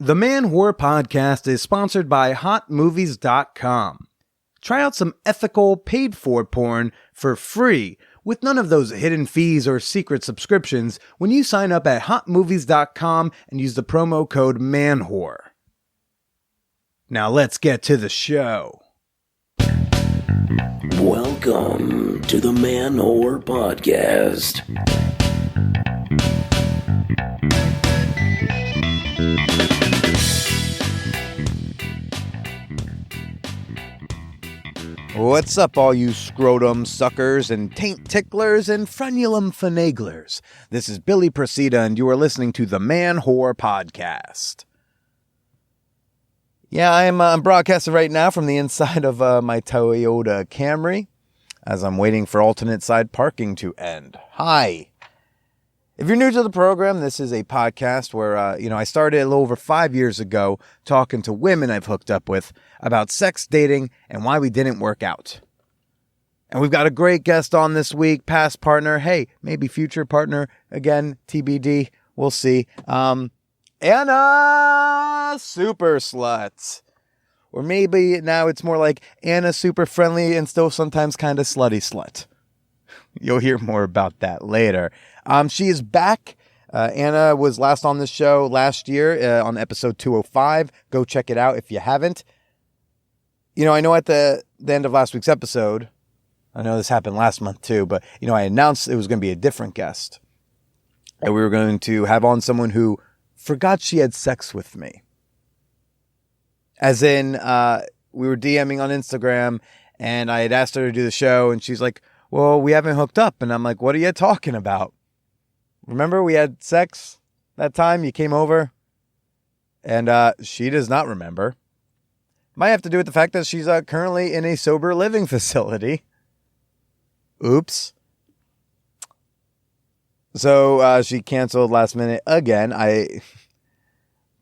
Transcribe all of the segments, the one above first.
The Man Whore Podcast is sponsored by HotMovies.com. Try out some ethical, paid-for porn for free with none of those hidden fees or secret subscriptions when you sign up at HotMovies.com and use the promo code MANWHORE. Now let's get to the show. Welcome to the Man Whore Podcast. What's up, all you scrotum suckers and taint ticklers and frenulum finaglers? This is Billy Procida, and you are listening to the Man Whore Podcast. Yeah, I'm broadcasting right now from the inside of my Toyota Camry as I'm waiting for alternate side parking to end. Hi. If you're new to the program, this is a podcast where, I started a little over 5 years ago talking to women I've hooked up with about sex, dating, and why we didn't work out. And we've got a great guest on this week, past partner, hey, maybe future partner, again, TBD, we'll see. Anna Super Slut. Or maybe now it's more like Anna Super Friendly and still sometimes kind of slutty slut. You'll hear more about that later. She is back. Anna was last on this show last year on episode 205. Go check it out if you haven't. I know at the end of last week's episode, I know this happened last month too, but, I announced it was going to be a different guest. And we were going to have on someone who forgot she had sex with me. As in, we were DMing on Instagram, and I had asked her to do the show, and she's like, well, we haven't hooked up. And I'm like, what are you talking about? Remember we had sex that time you came over? And she does not remember. Might have to do with the fact that she's currently in a sober living facility. Oops. So she canceled last minute again.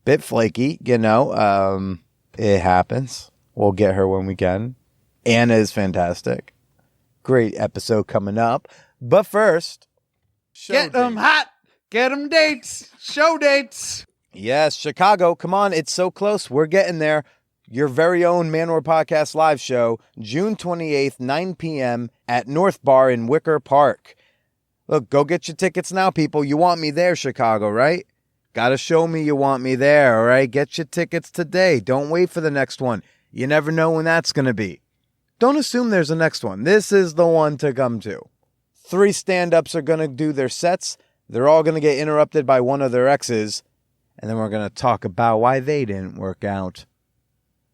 Bit flaky, it happens. We'll get her when we can. Anna is fantastic. Great episode coming up. But first, get them hot. Get them dates. Show dates. Yes, Chicago. Come on. It's so close. We're getting there. Your very own Man Whore Podcast live show, June 28th, 9 p.m. at North Bar in Wicker Park. Look, go get your tickets now, people. You want me there, Chicago, right? Gotta show me you want me there, all right? Get your tickets today. Don't wait for the next one. You never know when that's going to be. Don't assume there's a next one. This is the one to come to. 3 stand-ups are going to do their sets. They're all going to get interrupted by one of their exes. And then we're going to talk about why they didn't work out.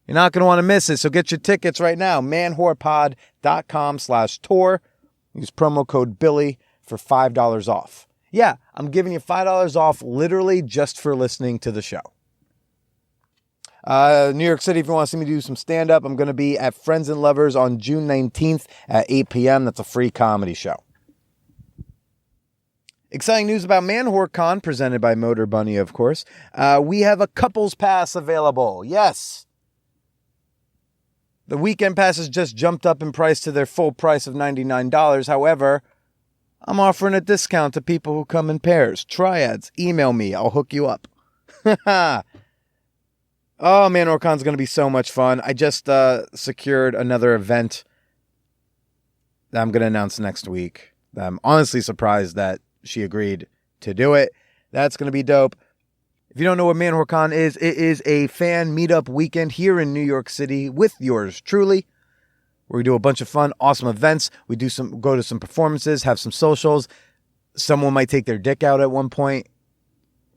You're not going to want to miss it, so get your tickets right now. manwhorepod.com/tour. Use promo code Billy for $5 off. Yeah, I'm giving you $5 off literally just for listening to the show. New York City, if you want to see me do some stand-up, I'm going to be at Friends and Lovers on June 19th at 8 p.m. That's a free comedy show. Exciting news about Man Whore Con, presented by Motor Bunny, of course. We have a couples pass available. Yes. The weekend passes just jumped up in price to their full price of $99. However, I'm offering a discount to people who come in pairs. Triads, email me. I'll hook you up. Oh, Man Whore Con's going to be so much fun. I just secured another event that I'm going to announce next week. I'm honestly surprised that she agreed to do it. That's going to be dope. If you don't know what Man Whore Con is, it is a fan meetup weekend here in New York City with yours truly, where we do a bunch of fun, awesome events. We go to some performances, have some socials. Someone might take their dick out at one point.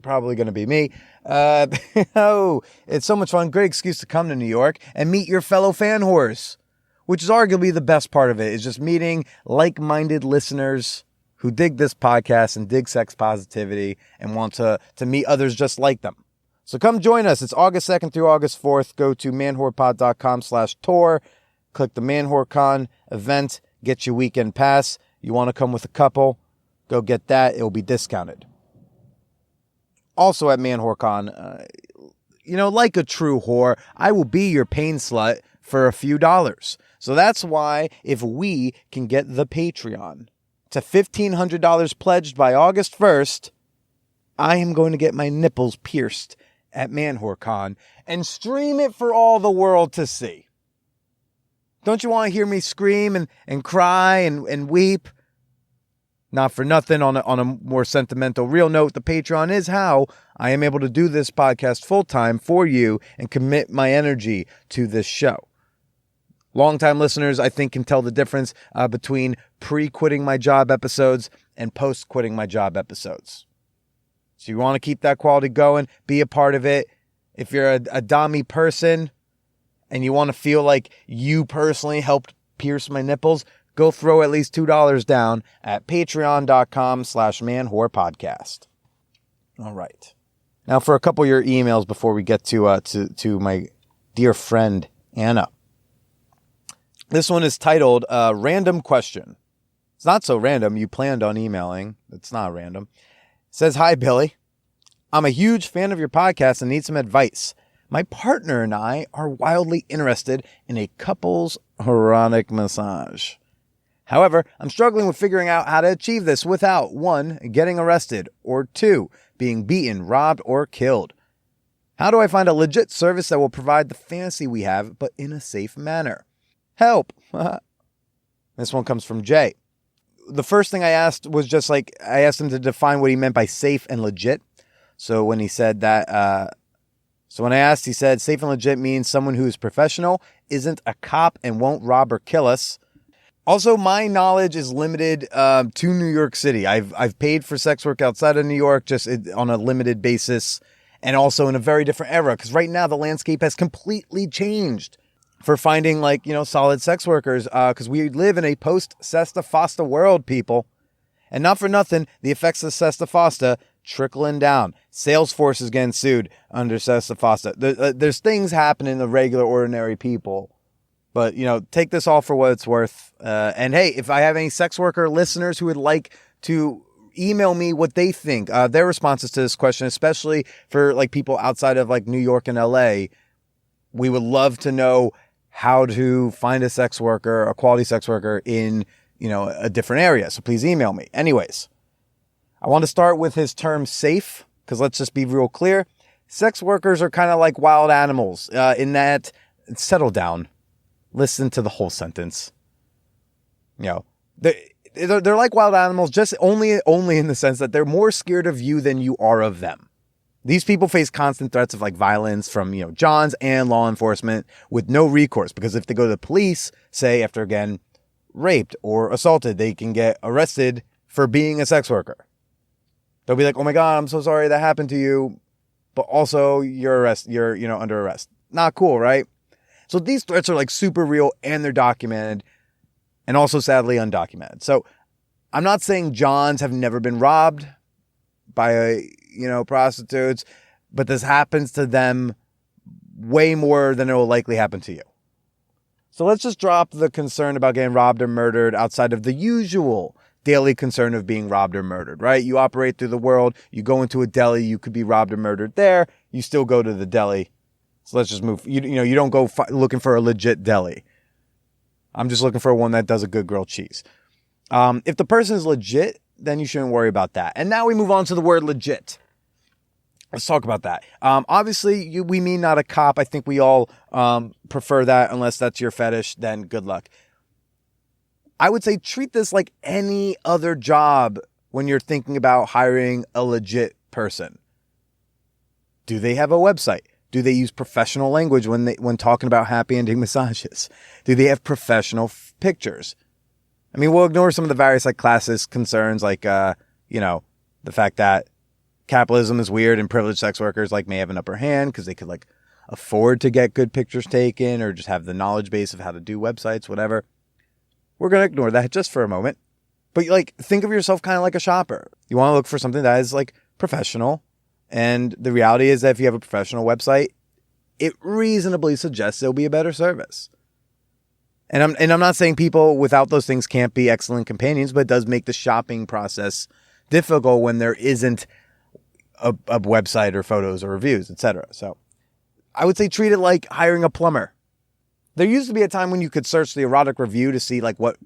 Probably going to be me. It's so much fun. Great excuse to come to New York and meet your fellow fan whores, which is arguably the best part of it, is just meeting like-minded listeners who dig this podcast and dig sex positivity and want to meet others just like them. So come join us. It's August 2nd through August 4th. Go to manwhorepod.com/tour. Click the Man Whore Con event. Get your weekend pass. You want to come with a couple? Go get that. It will be discounted. Also at Man Whore Con, like a true whore, I will be your pain slut for a few dollars. So that's why if we can get the Patreon to $1,500 pledged by August 1st, I am going to get my nipples pierced at ManWhoreCon and stream it for all the world to see. Don't you want to hear me scream and cry and weep? Not for nothing, on a more sentimental, real note, the Patreon is how I am able to do this podcast full-time for you and commit my energy to this show. Longtime listeners, I think, can tell the difference between pre-quitting my job episodes and post-quitting my job episodes. So you want to keep that quality going, be a part of it. If you're a dommy person and you want to feel like you personally helped pierce my nipples, go throw at least $2 down at patreon.com/manwhorepodcast. All right. Now for a couple of your emails before we get to my dear friend, Anna. This one is titled, Random Question. It's not so random. You planned on emailing. It's not random. It says, "Hi, Billy. I'm a huge fan of your podcast and need some advice. My partner and I are wildly interested in a couple's erotic massage. However, I'm struggling with figuring out how to achieve this without, 1, getting arrested, or 2, being beaten, robbed, or killed. How do I find a legit service that will provide the fantasy we have, but in a safe manner? Help." This one comes from Jay. The first thing I asked was just I asked him to define what he meant by safe and legit. So when he said that, when I asked, he said, safe and legit means someone who is professional, isn't a cop, and won't rob or kill us. Also, my knowledge is limited to New York City. I've paid for sex work outside of New York just on a limited basis, and also in a very different era, because right now the landscape has completely changed for finding solid sex workers, because we live in a post-Sesta Fosta world, people. And not for nothing, the effects of Sesta Fosta trickling down. Salesforce is getting sued under Sesta Fosta. There's things happening to regular, ordinary people. But, take this all for what it's worth. And hey, if I have any sex worker listeners who would like to email me what they think, their responses to this question, especially for people outside of New York and LA, we would love to know how to find a sex worker, a quality sex worker in, a different area. So please email me. Anyways, I want to start with his term safe, because let's just be real clear. Sex workers are kind of like wild animals in that, settle down. Listen to the whole sentence. They're like wild animals, just only in the sense that they're more scared of you than you are of them. These people face constant threats of violence from, Johns and law enforcement with no recourse, because if they go to the police, say after again raped or assaulted, they can get arrested for being a sex worker. They'll be like, "Oh my God, I'm so sorry that happened to you," but also you're under arrest. Not cool, right? So these threats are super real, and they're documented, and also sadly undocumented. So I'm not saying Johns have never been robbed by prostitutes, but this happens to them way more than it will likely happen to you. So let's just drop the concern about getting robbed or murdered outside of the usual daily concern of being robbed or murdered, right? You operate through the world. You go into a deli, you could be robbed or murdered there. You still go to the deli. So let's just move. You don't go looking for a legit deli. I'm just looking for one that does a good grilled cheese. If the person is legit, then you shouldn't worry about that. And now we move on to the word legit. Let's talk about that. Obviously, we mean not a cop. I think we all prefer that. Unless that's your fetish, then good luck. I would say treat this like any other job when you're thinking about hiring a legit person. Do they have a website? Do they use professional language when talking about happy ending massages? Do they have professional pictures? I mean, we'll ignore some of the various classist concerns, the fact that capitalism is weird and privileged sex workers may have an upper hand because they could afford to get good pictures taken or just have the knowledge base of how to do websites, whatever. We're going to ignore that just for a moment. But think of yourself kind of like a shopper. You want to look for something that is professional. And the reality is that if you have a professional website, it reasonably suggests it'll be a better service. And I'm not saying people without those things can't be excellent companions, but it does make the shopping process difficult when there isn't a website or photos or reviews, etc. So I would say treat it like hiring a plumber. There used to be a time when you could search the erotic review to see what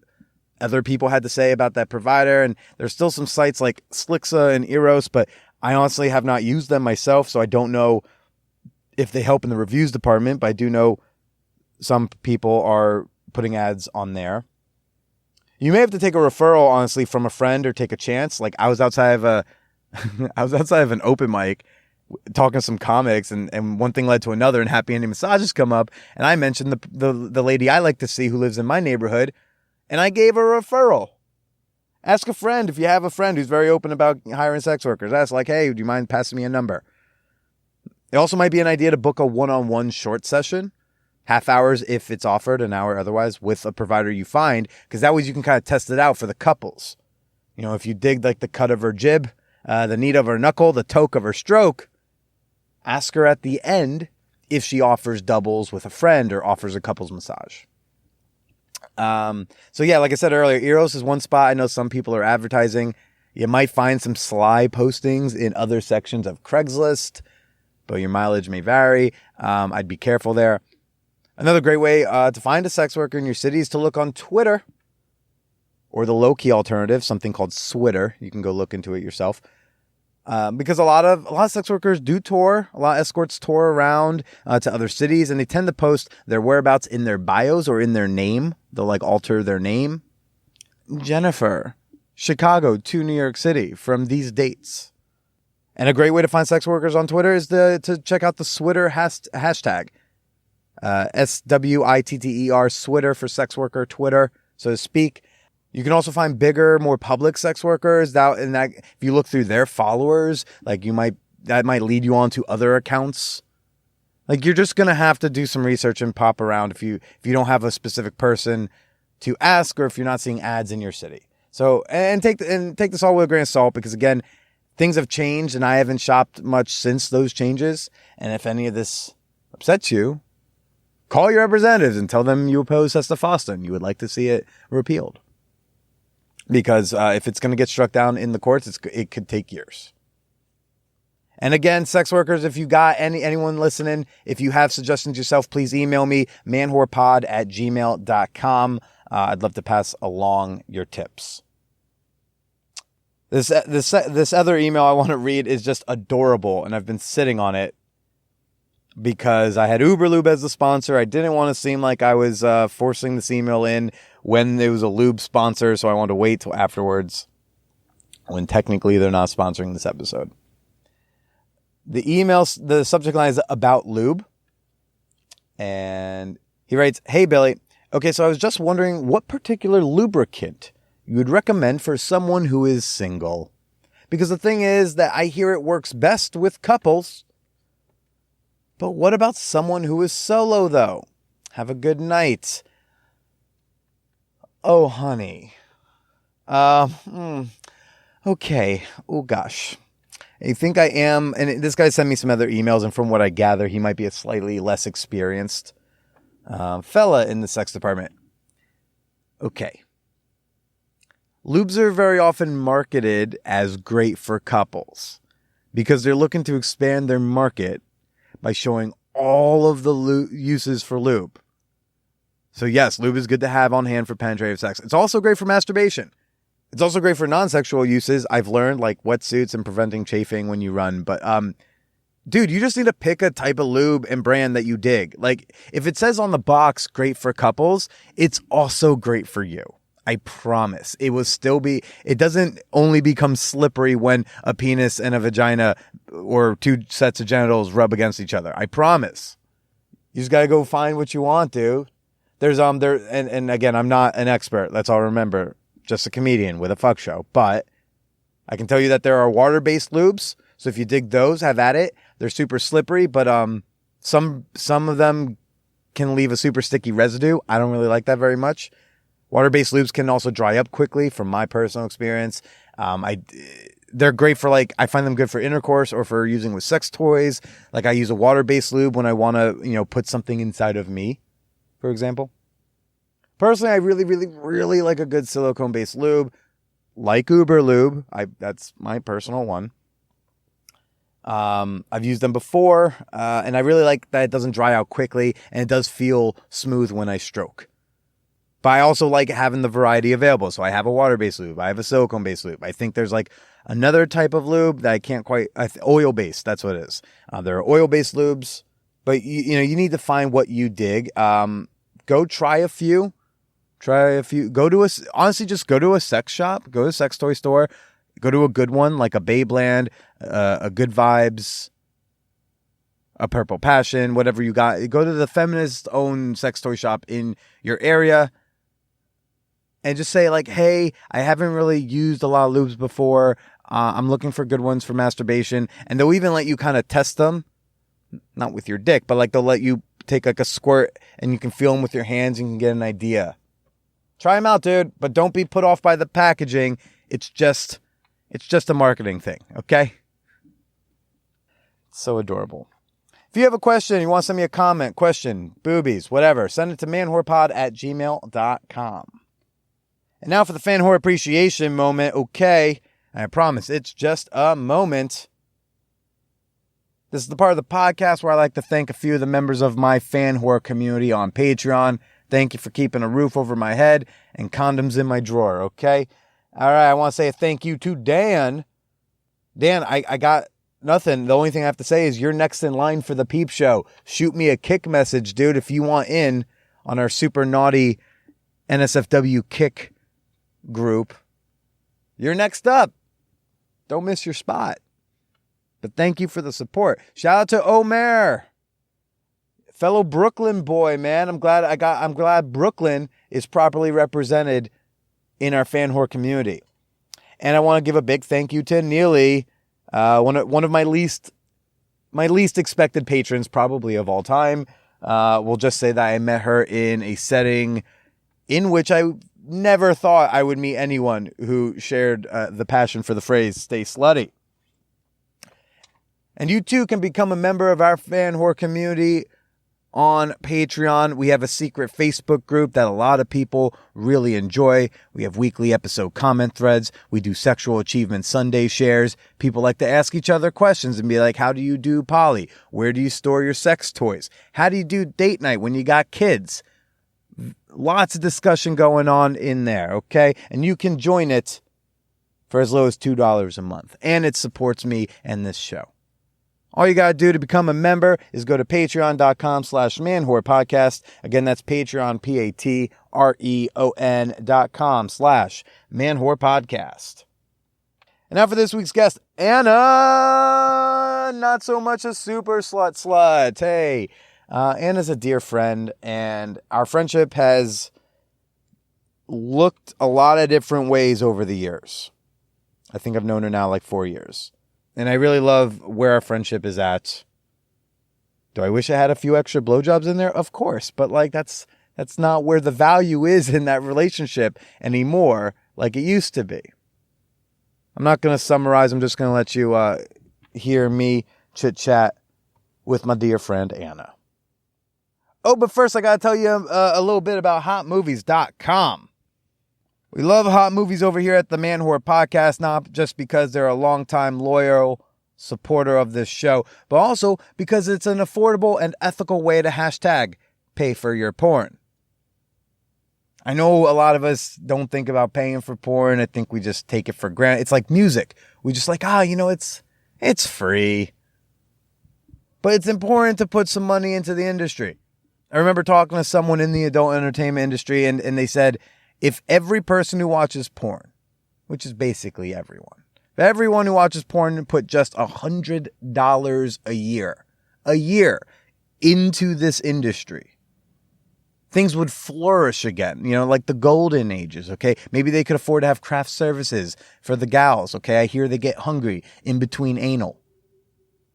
other people had to say about that provider. And there's still some sites like Slixa and Eros, but I honestly have not used them myself, so I don't know if they help in the reviews department, but I do know some people are putting ads on there. You may have to take a referral, honestly, from a friend or take a chance. Like I was outside of an open mic talking some comics, and one thing led to another, and Happy Ending Massages come up, and I mentioned the lady I like to see who lives in my neighborhood, and I gave her a referral. Ask a friend if you have a friend who's very open about hiring sex workers. Ask like, hey, do you mind passing me a number? It also might be an idea to book a one-on-one short session, half hours if it's offered, an hour otherwise, with a provider you find, because that way you can kind of test it out for the couples. You know, if you dig like the cut of her jib, the knead of her knuckle, the toke of her stroke, ask her at the end if she offers doubles with a friend or offers a couples massage. So yeah, like I said earlier, Eros is one spot. I know some people are advertising. You might find some sly postings in other sections of Craigslist, but your mileage may vary. I'd be careful there. Another great way to find a sex worker in your city is to look on Twitter, or the low-key alternative, something called Switter. You can go look into it yourself. Because a lot of sex workers do tour. A lot of escorts tour around to other cities, and they tend to post their whereabouts in their bios or in their name. They'll like alter their name. Jennifer, Chicago to New York City from these dates. And a great way to find sex workers on Twitter is to check out the Switter hashtag. SWITTER, Switter for sex worker, Twitter, so to speak. You can also find bigger, more public sex workers that if you look through their followers, like that might lead you on to other accounts. Like you're just going to have to do some research and pop around if you don't have a specific person to ask, or if you're not seeing ads in your city. So, and take this all with a grain of salt, because again, things have changed and I haven't shopped much since those changes. And if any of this upsets you, call your representatives and tell them you oppose Sesta and you would like to see it repealed. Because if it's going to get struck down in the courts, it could take years. And again, sex workers, if you got anyone listening, if you have suggestions yourself, please email me, manwhorepod@gmail.com. I'd love to pass along your tips. This other email I want to read is just adorable, and I've been sitting on it because I had Uberlube as the sponsor. I didn't want to seem like I was forcing this email in when it was a lube sponsor, so I wanted to wait till afterwards, when technically they're not sponsoring this episode. The subject line is about lube, and he writes, "Hey Billy, okay, so I was just wondering what particular lubricant you would recommend for someone who is single, because the thing is that I hear it works best with couples, but what about someone who is solo though? Have a good night." Oh, honey. Okay. Oh, gosh. I think I am, and this guy sent me some other emails, and from what I gather, he might be a slightly less experienced fella in the sex department. Okay. Lubes are very often marketed as great for couples because they're looking to expand their market by showing all of the uses for lube. So yes, lube is good to have on hand for penetrative sex. It's also great for masturbation. It's also great for non-sexual uses. I've learned, like wetsuits and preventing chafing when you run. But dude, you just need to pick a type of lube and brand that you dig. Like if it says on the box, great for couples, it's also great for you. I promise. It will still be, it doesn't only become slippery when a penis and a vagina or two sets of genitals rub against each other. I promise. You just got to go find what you want, dude. There's, and again, I'm not an expert. Let's all remember, just a comedian with a fuck show. But I can tell you that there are water-based lubes. So if you dig those, have at it. They're super slippery, but some of them can leave a super sticky residue. I don't really like that very much. Water-based lubes can also dry up quickly from my personal experience. They're great for I find them good for intercourse or for using with sex toys. Like I use a water-based lube when I want to, put something inside of me, for example. Personally, I really, really, really like a good silicone-based lube, like Uber Lube. That's my personal one. I've used them before, and I really like that it doesn't dry out quickly, and it does feel smooth when I stroke. But I also like having the variety available. So I have a water-based lube. I have a silicone-based lube. I think there's another type of lube that I can't quite, oil-based, that's what it is. There are oil-based lubes. But you need to find what you dig. Go try a few. Honestly, just go to a sex shop. Go to a sex toy store. Go to a good one like a Babeland, a Good Vibes, a Purple Passion, whatever you got. Go to the feminist-owned sex toy shop in your area and just say like, hey, I haven't really used a lot of lubes before. I'm looking for good ones for masturbation. And they'll even let you kind of test them. Not with your dick, but like they'll let you take like a squirt and you can feel them with your hands and you can get an idea. Try them out, dude, but don't be put off by the packaging. It's just a marketing thing, okay? It's so adorable. If you have a question, you want to send me a comment, question, boobies, whatever, send it to manwhorepod@gmail.com. And now for the fan whore appreciation moment, okay? I promise it's just a moment. This is the part of the podcast where I like to thank a few of the members of my fan whore community on Patreon. Thank you for keeping a roof over my head and condoms in my drawer, okay? All right, I want to say a thank you to Dan. Dan, I got nothing. The only thing I have to say is you're next in line for the peep show. Shoot me a kick message, dude, if you want in on our super naughty NSFW kick group. You're next up. Don't miss your spot. But thank you for the support. Shout out to Omer, fellow Brooklyn boy, man. I'm glad Brooklyn is properly represented in our fan whore community. And I want to give a big thank you to Neely, one of my least expected patrons probably of all time. We'll just say that I met her in a setting in which I never thought I would meet anyone who shared the passion for the phrase "stay slutty." And you too can become a member of our fan whore community on Patreon. We have a secret Facebook group that a lot of people really enjoy. We have weekly episode comment threads. We do Sexual Achievement Sunday shares. People like to ask each other questions and be like, how do you do poly? Where do you store your sex toys? How do you do date night when you got kids? Lots of discussion going on in there, okay? And you can join it for as low as $2 a month. And it supports me and this show. All you got to do to become a member is go to patreon.com/manwhorepodcast. Again, that's Patreon, patreon.com/manwhorepodcast. And now for this week's guest, Anna. Not so much a super slut. Hey, Anna's a dear friend, and our friendship has looked a lot of different ways over the years. I think I've known her now like 4 years. And I really love where our friendship is at. Do I wish I had a few extra blowjobs in there? Of course. But like that's not where the value is in that relationship anymore like it used to be. I'm not going to summarize. I'm just going to let you hear me chit-chat with my dear friend Anna. Oh, but first I got to tell you a little bit about hotmovies.com. We love hot movies over here at the Man Whore Podcast, not just because they're a longtime loyal supporter of this show, but also because it's an affordable and ethical way to hashtag pay for your porn. I know a lot of us don't think about paying for porn. I think we just take it for granted. It's like music. We just like, it's free. But it's important to put some money into the industry. I remember talking to someone in the adult entertainment industry and they said, if every person who watches porn, which is basically everyone, if everyone who watches porn put just $100 a year into this industry, things would flourish again, like the golden ages, okay? Maybe they could afford to have craft services for the gals, okay? I hear they get hungry in between anal.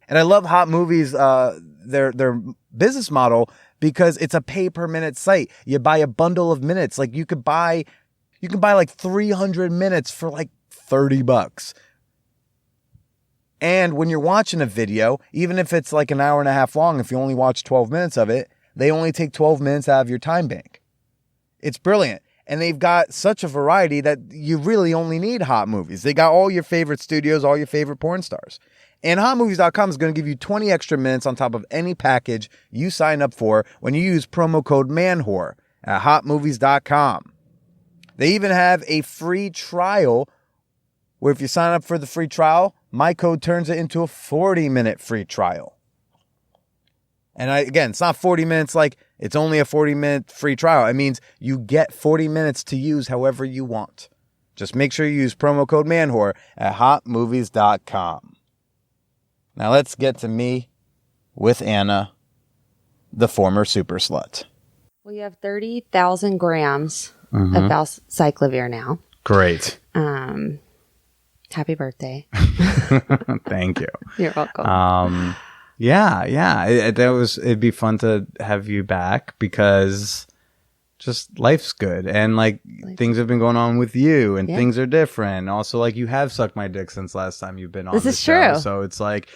And I love Hot Movies, their business model, because it's a pay per minute site. You buy a bundle of minutes. Like you can buy like 300 minutes for like $30. And when you're watching a video, even if it's like an hour and a half long, if you only watch 12 minutes of it, they only take 12 minutes out of your time bank. It's brilliant. And they've got such a variety that you really only need Hot Movies. They got all your favorite studios, all your favorite porn stars. And hotmovies.com is going to give you 20 extra minutes on top of any package you sign up for when you use promo code MANWHORE at hotmovies.com. They even have a free trial where if you sign up for the free trial, my code turns it into a 40-minute free trial. And again, it's not 40 minutes like it's only a 40-minute free trial. It means you get 40 minutes to use however you want. Just make sure you use promo code MANWHORE at hotmovies.com. Now let's get to me with Anna, the former super slut. Well, you have 30,000 grams of valcyclovir now. Great. Happy birthday. Thank you. You're welcome. It'd be fun to have you back because just life's good and like things have been going on with you and things are different. Also, like you have sucked my dick since last time you've been on. This is true. So it's like,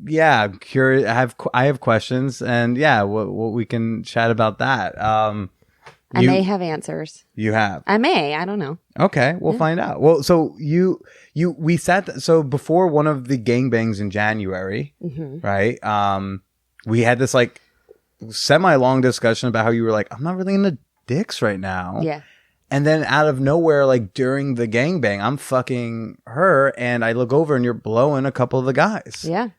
yeah, I'm curious. I have questions and what we can chat about that. I may have answers. You have. I may. I don't know. Okay, we'll find out. Well, so we sat. So before one of the gangbangs in January, right? We had this like semi-long discussion about how you were like, I'm not really into dicks right now. Yeah. And then out of nowhere, like during the gangbang, I'm fucking her, and I look over and you're blowing a couple of the guys. Yeah. And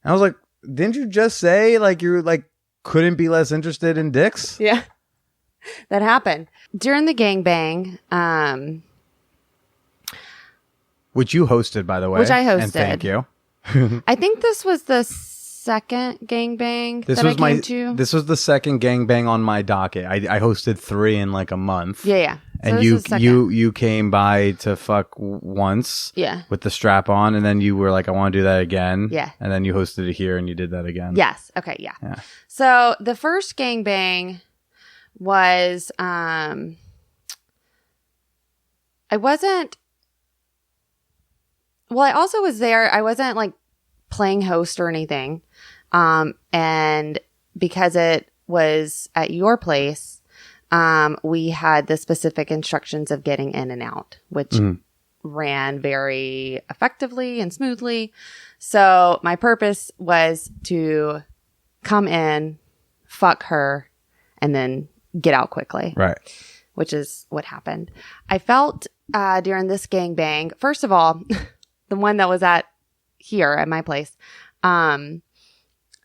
I was like, didn't you just say like you like couldn't be less interested in dicks? Yeah. That happened during the gangbang, which you hosted, by the way. Which I hosted. And thank you. I think this was the second gangbang I came to. This was the second gangbang on my docket. I hosted 3 in like a month. Yeah. So and you came by to fuck once. Yeah. With the strap on, and then you were like, I want to do that again. Yeah. And then you hosted it here, and you did that again. Yes. Okay. Yeah. So the first gangbang was I also was there. I wasn't like playing host or anything. And because it was at your place, we had the specific instructions of getting in and out, which ran very effectively and smoothly. So my purpose was to come in, fuck her, and then get out quickly. Right. Which is what happened. I felt during this gangbang, first of all, the one that was here at my place,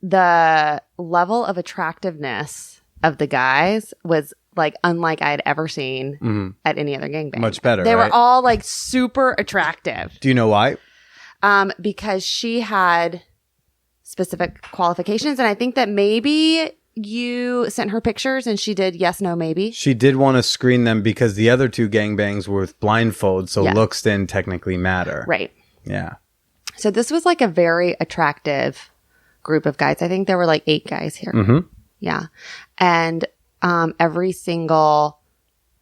the level of attractiveness of the guys was like unlike I had ever seen at any other gangbang. Much better. They were all like super attractive. Do you know why? Because she had specific qualifications, and I think that maybe you sent her pictures and she did yes, no, maybe. She did want to screen them because the other 2 gangbangs were with blindfolds, so looks didn't technically matter. Right. Yeah. So this was like a very attractive group of guys. I think there were like 8 guys here. Yeah. And every single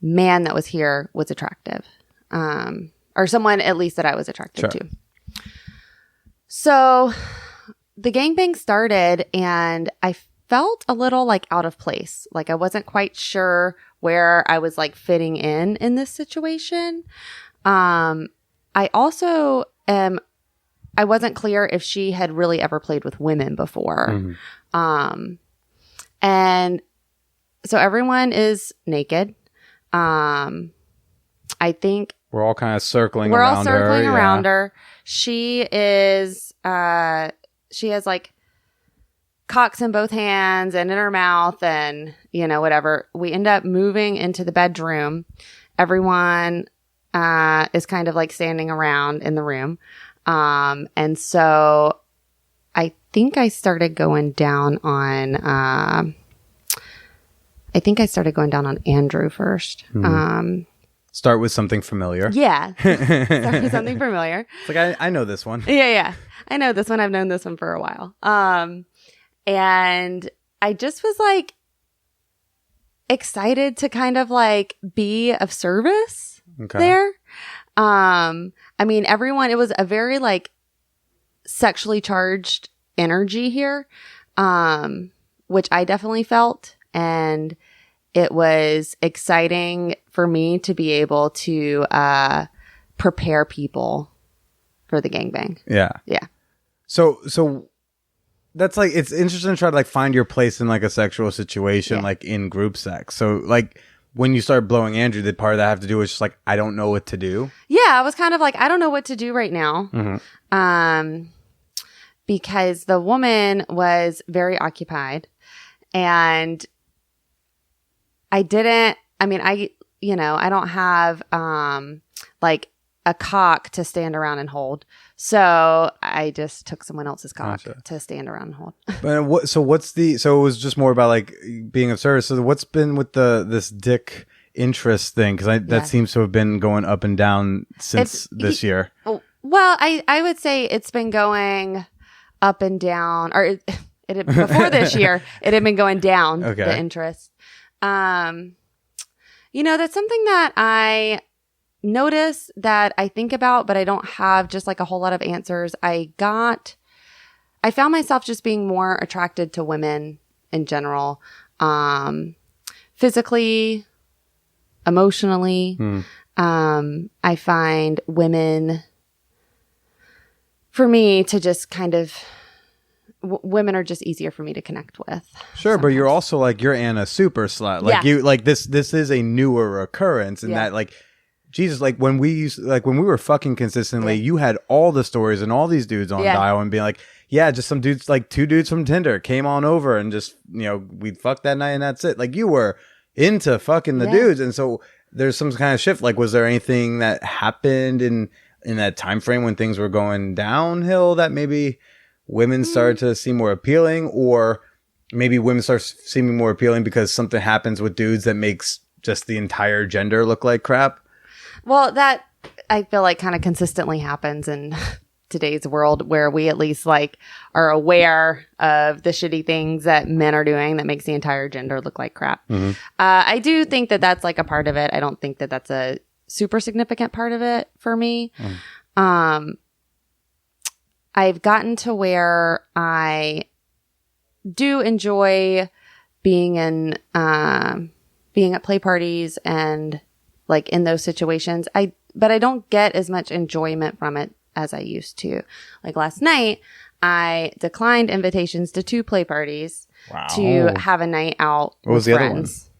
man that was here was attractive. Or someone at least that I was attracted to. So the gangbang started and I felt a little like out of place. Like I wasn't quite sure where I was like fitting in this situation. I also I wasn't clear if she had really ever played with women before. And so everyone is naked. I think we're all kind of circling we're around all circling her. around her. She is she has like cocks in both hands and in her mouth and, you know, whatever. We end up moving into the bedroom. Everyone is kind of like standing around in the room. And so I think I started going down on Andrew first. Start with something familiar. Yeah. Start with something familiar. It's like, I know this one. Yeah. I know this one. I've known this one for a while. And I just was like excited to kind of like be of service there. I mean, everyone, it was a very like sexually charged energy here, which I definitely felt. And it was exciting for me to be able to prepare people for the gangbang. Yeah. Yeah. So that's like, it's interesting to try to like find your place in like a sexual situation, like in group sex. So like when you start blowing Andrew, did part of that have to do with just like, I don't know what to do? Yeah. I was kind of like, I don't know what to do right now. because the woman was very occupied, and I don't have like a cock to stand around and hold. So I just took someone else's cock to stand around and hold. But so it was just more about like being of service. So what's been with this dick interest thing? Because that seems to have been going up and down since this year. Well, I would say it's been going up and down, or it before this year, it had been going down, the interest. That's something that I notice, that I think about, but I don't have just like a whole lot of answers. I found myself just being more attracted to women in general, physically, emotionally. I find women, for me to just kind of, women are just easier for me to connect with. Sure, sometimes. But you're also like, you're Anna super slut. Like you, like this is a newer occurrence, and that like, Jesus, like when we were fucking consistently, you had all the stories and all these dudes on dial and being like, yeah, just some dudes, like 2 dudes from Tinder came on over and just, we fucked that night and that's it. Like you were into fucking the dudes. And so there's some kind of shift. Like, was there anything that happened in that time frame when things were going downhill that maybe women started to seem more appealing, or maybe women start seeming more appealing because something happens with dudes that makes just the entire gender look like crap? Well, that I feel like kind of consistently happens in today's world, where we at least like are aware of the shitty things that men are doing that makes the entire gender look like crap. I do think that that's like a part of it. I don't think that that's a super significant part of it for me. I've gotten to where I do enjoy being at play parties and like in those situations. But I don't get as much enjoyment from it as I used to. Like last night, I declined invitations to 2 play parties to have a night out with friends.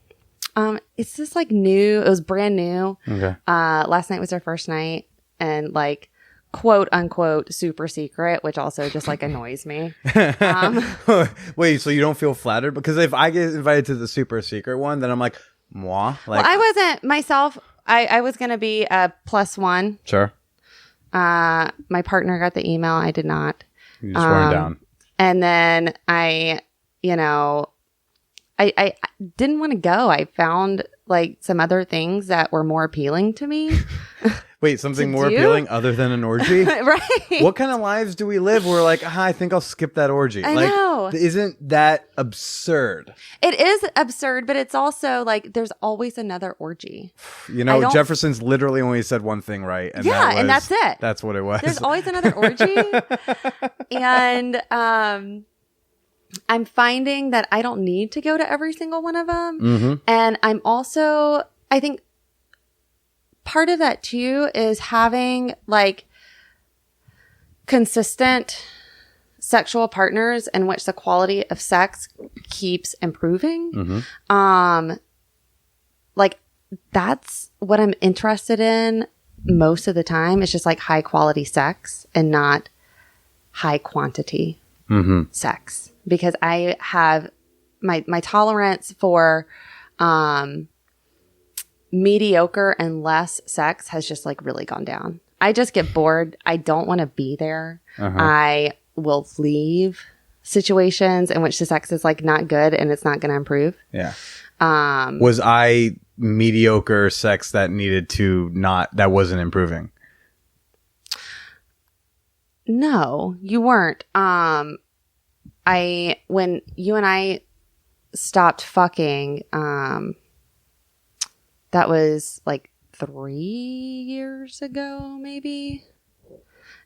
It's just like new. It was brand new. Okay. Last night was our first night, and like quote unquote super secret, which also just like annoys me. Wait, so you don't feel flattered? Because if I get invited to the super secret one, then I'm like, moi. Like, well, I wasn't myself. I was going to be a +1. Sure. My partner got the email. I did not. You just weren't down. And then I didn't want to go. I found like some other things that were more appealing to me. Wait, something more appealing other than an orgy? Right. What kind of lives do we live where we're like, I think I'll skip that orgy? I know. Isn't that absurd? It is absurd, but it's also like there's always another orgy. Jefferson's literally only said one thing right. And and that's it. That's what it was. There's always another orgy. And I'm finding that I don't need to go to every single one of them. And I'm also, I think, part of that too is having like consistent sexual partners in which the quality of sex keeps improving. Like that's what I'm interested in most of the time. It's just like high quality sex and not high quantity sex, because I have my tolerance for mediocre and less sex has just like really gone down. I just get bored. I don't want to be there. I will leave situations in which the sex is like not good and it's not going to improve. Yeah. Was I mediocre sex that that wasn't improving? No, you weren't. When you and I stopped fucking, that was like 3 years ago, maybe.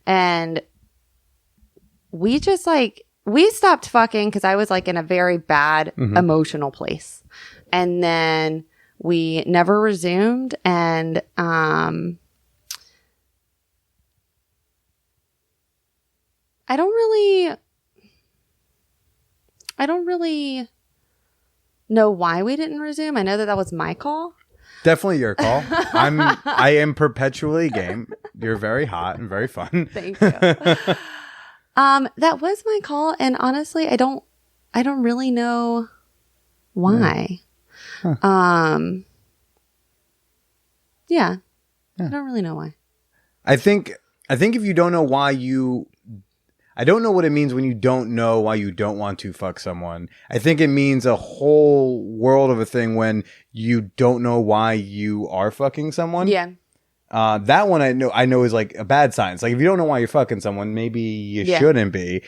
And we just like, we stopped fucking because I was like in a very bad emotional place. And then we never resumed. And I don't really know why we didn't resume. I know that was my call. Definitely your call. I am perpetually game. You're very hot and very fun. Thank you. That was my call, and honestly, I don't really know why. Huh. Yeah. I don't really know why. I think if you don't know why I don't know what it means when you don't know why you don't want to fuck someone. I think it means a whole world of a thing when you don't know why you are fucking someone. Yeah. That one I know is like a bad sign. It's like if you don't know why you're fucking someone, maybe you shouldn't be.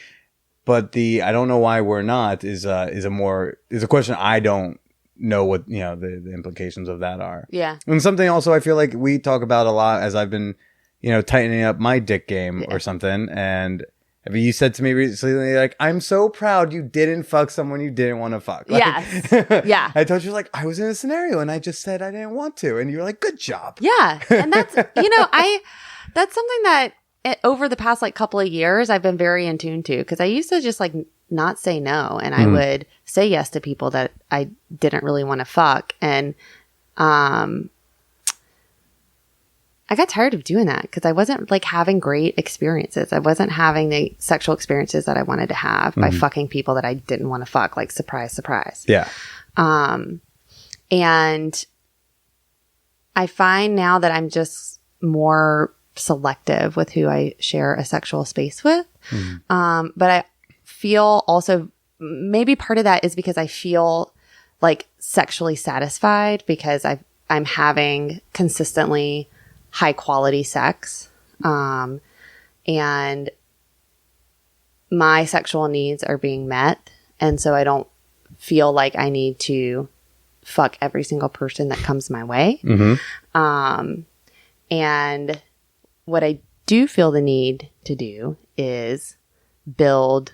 But the I don't know why we're not is a question I don't know what the implications of that are. Yeah. And something also I feel like we talk about a lot as I've been tightening up my dick game or something. And I mean, you said to me recently, like, I'm so proud you didn't fuck someone you didn't want to fuck. Like, yes. Yeah. I told you, like, I was in a scenario and I just said I didn't want to. And you're like, good job. Yeah. And that's, that's something that over the past like couple of years, I've been very in tune to, because I used to just like not say no. And I would say yes to people that I didn't really want to fuck. And, I got tired of doing that because I wasn't like having great experiences. I wasn't having the sexual experiences that I wanted to have by fucking people that I didn't want to fuck. Like, surprise, surprise. Yeah. And I find now that I'm just more selective with who I share a sexual space with. But I feel also maybe part of that is because I feel like sexually satisfied because I'm having consistently high quality sex. And my sexual needs are being met. And so I don't feel like I need to fuck every single person that comes my way. And what I do feel the need to do is build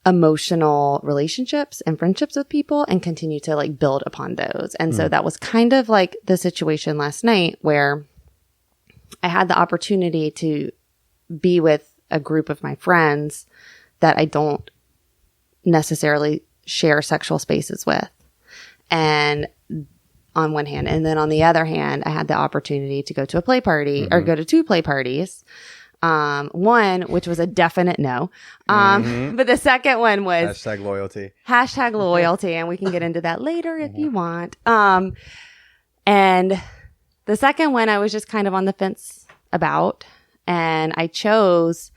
emotional relationships and friendships with people and continue to like build upon those. And so that was kind of like the situation last night where I had the opportunity to be with a group of my friends that I don't necessarily share sexual spaces with. And on one hand, and then on the other hand, I had the opportunity to go to a play party or go to 2 play parties. One, which was a definite no. But the second one was hashtag loyalty. And we can get into that later if you want. And the second one I was just kind of on the fence about, and I chose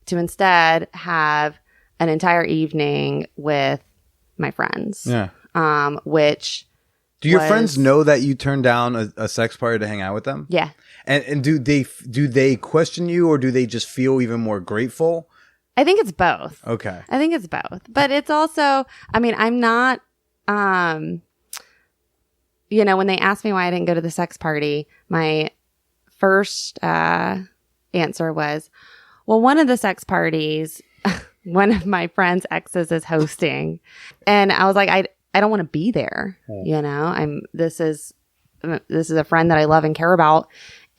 to instead have an entire evening with my friends. Yeah. Which do your friends know that you turned down a sex party to hang out with them? Yeah. And do they question you, or do they just feel even more grateful? I think it's both. Okay. I think it's both. But it's also, I mean, I'm not, when they asked me why I didn't go to the sex party, my first answer was, well, one of the sex parties, one of my friend's exes is hosting. And I was like, I don't want to be there. This is a friend that I love and care about.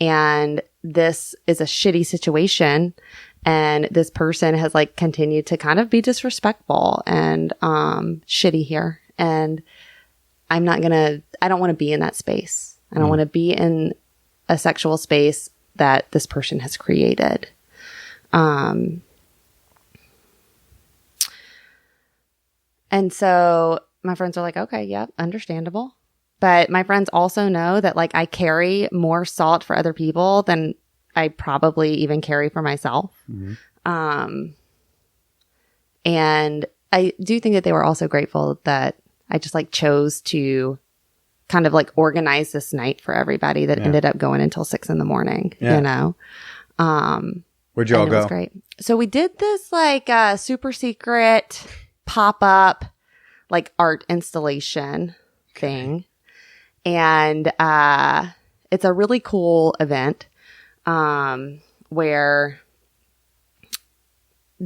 And this is a shitty situation. And this person has like continued to kind of be disrespectful and shitty here. And I don't want to be in that space. I don't want to be in a sexual space that this person has created. And so my friends are like, okay, yep, understandable. But my friends also know that like I carry more salt for other people than I probably even carry for myself. And I do think that they were also grateful that I just like chose to kind of like organize this night for everybody that ended up going until 6 a.m. Where'd you all go? It was great. So we did this like super secret pop-up like art installation thing. And it's a really cool event where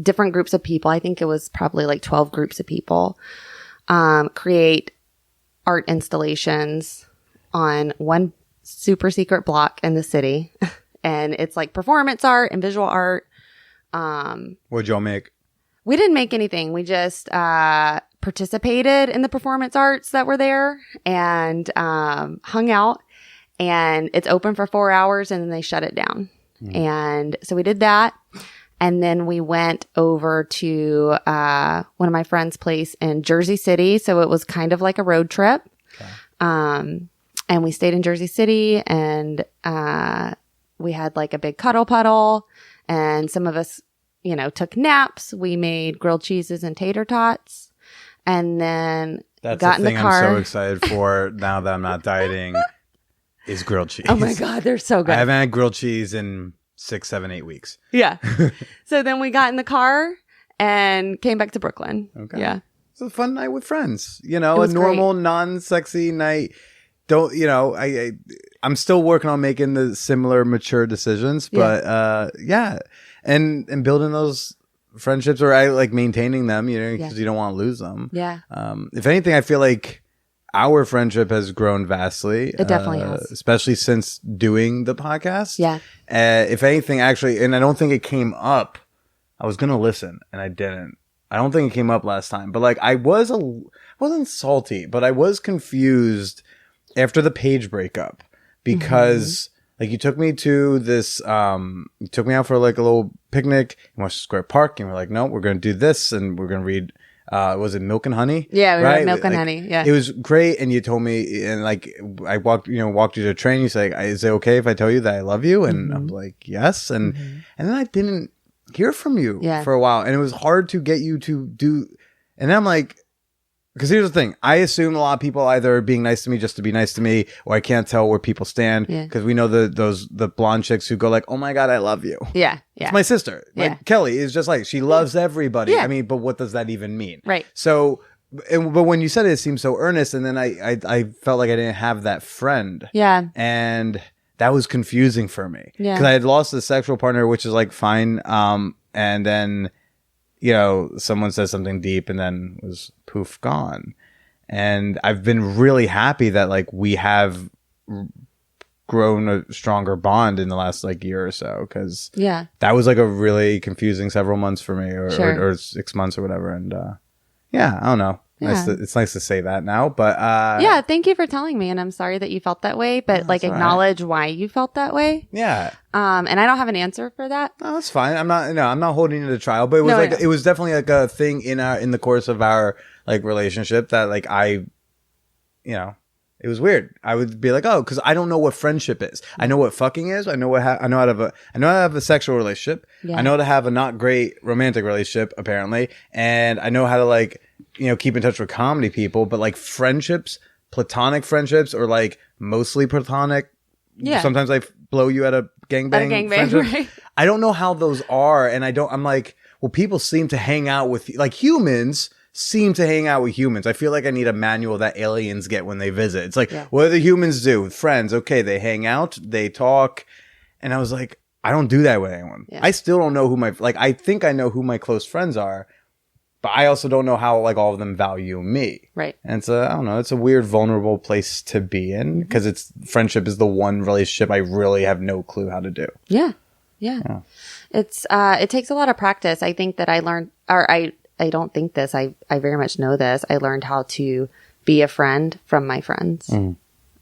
different groups of people, I think it was probably like 12 groups of people, create art installations on one super secret block in the city. And it's like performance art and visual art. What'd y'all make? We didn't make anything. We just participated in the performance arts that were there and hung out. And it's open for 4 hours and then they shut it down. And so we did that. And then we went over to one of my friend's place in Jersey City. So it was kind of like a road trip. Okay. And we stayed in Jersey City, and we had like a big cuddle puddle, and some of us, took naps. We made grilled cheeses and tater tots, and then got in the car. I'm so excited for now that I'm not dieting is grilled cheese. Oh my God, they're so good. I haven't had grilled cheese in 6, 7, 8 weeks. Yeah. So then we got in the car and came back to Brooklyn. Okay. Yeah. It's a fun night with friends. A was normal, non-sexy night. I'm still working on making the similar mature decisions, but yeah. And building those friendships, or I like maintaining them, because you don't want to lose them. Yeah. If anything, I feel like our friendship has grown vastly. It definitely has. Especially since doing the podcast. Yeah. If anything, actually, and I don't think it came up. I was going to listen and I didn't. I don't think it came up last time, but like I wasn't salty, but I was confused after the Paige breakup because like you took me to this, you took me out for like a little picnic in Washington Square Park, and we're like, no, we're going to do this, and we're going to read. Was it Milk and Honey? Yeah, we read Milk and Honey. Yeah, it was great. And you told me, and like I walked you to the train. You said, "Is it okay if I tell you that I love you?" And I'm like, "Yes." And then I didn't hear from you for a while, and it was hard to get you to do. And then I'm like, because here's the thing: I assume a lot of people either are being nice to me just to be nice to me, or I can't tell where people stand because we know the blonde chicks who go like, "Oh my God, I love you." Yeah. It's my sister. Like Kelly is just like, she loves everybody. Yeah. I mean, but what does that even mean? Right. So, but when you said it seemed so earnest, and then I felt like I didn't have that friend. Yeah. And that was confusing for me. Yeah. Because I had lost a sexual partner, which is like fine. And then, someone says something deep and then was poof, gone. And I've been really happy that like we have grown a stronger bond in the last like year or so, because that was like a really confusing several months for me, or 6 months or whatever. And I don't know. It's nice to say that now, but thank you for telling me, and I'm sorry that you felt that way, but like acknowledge why you felt that way. Yeah. And I don't have an answer for that. No, that's fine. I'm not holding it to trial, but it was it was definitely like a thing in the course of our like relationship that like it was weird. I would be like, oh, because I don't know what friendship is. I know what fucking is. I know how to have a sexual relationship. Yeah. I know how to have a not great romantic relationship, apparently, and I know how to like keep in touch with comedy people. But like friendships, platonic friendships, or like mostly platonic. Yeah. Sometimes I blow you at a gangbang. Right? I don't know how those are, and I'm like, well, people seem to hang out with like humans. Seem to hang out with humans. I feel like I need a manual that aliens get when they visit. It's like, what do the humans do? Friends. Okay, they hang out, they talk. And I was like, I don't do that with anyone. Yeah. I still don't know I think I know who my close friends are, but I also don't know how like all of them value me. Right. And so I don't know, it's a weird, vulnerable place to be in, because friendship is the one relationship I really have no clue how to do. Yeah. Yeah. It's, it takes a lot of practice. I think that I learned, I don't think this. I very much know this. I learned how to be a friend from my friends. I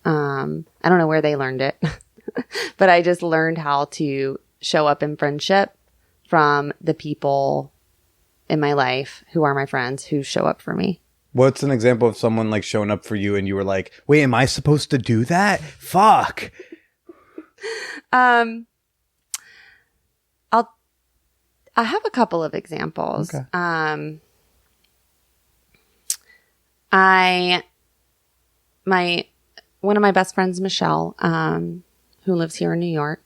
don't know where they learned it, but I just learned how to show up in friendship from the people in my life who are my friends, who show up for me. What's an example of someone like showing up for you and you were like, wait, am I supposed to do that? Fuck. I have a couple of examples. Okay. One of my best friends, Michelle, who lives here in New York,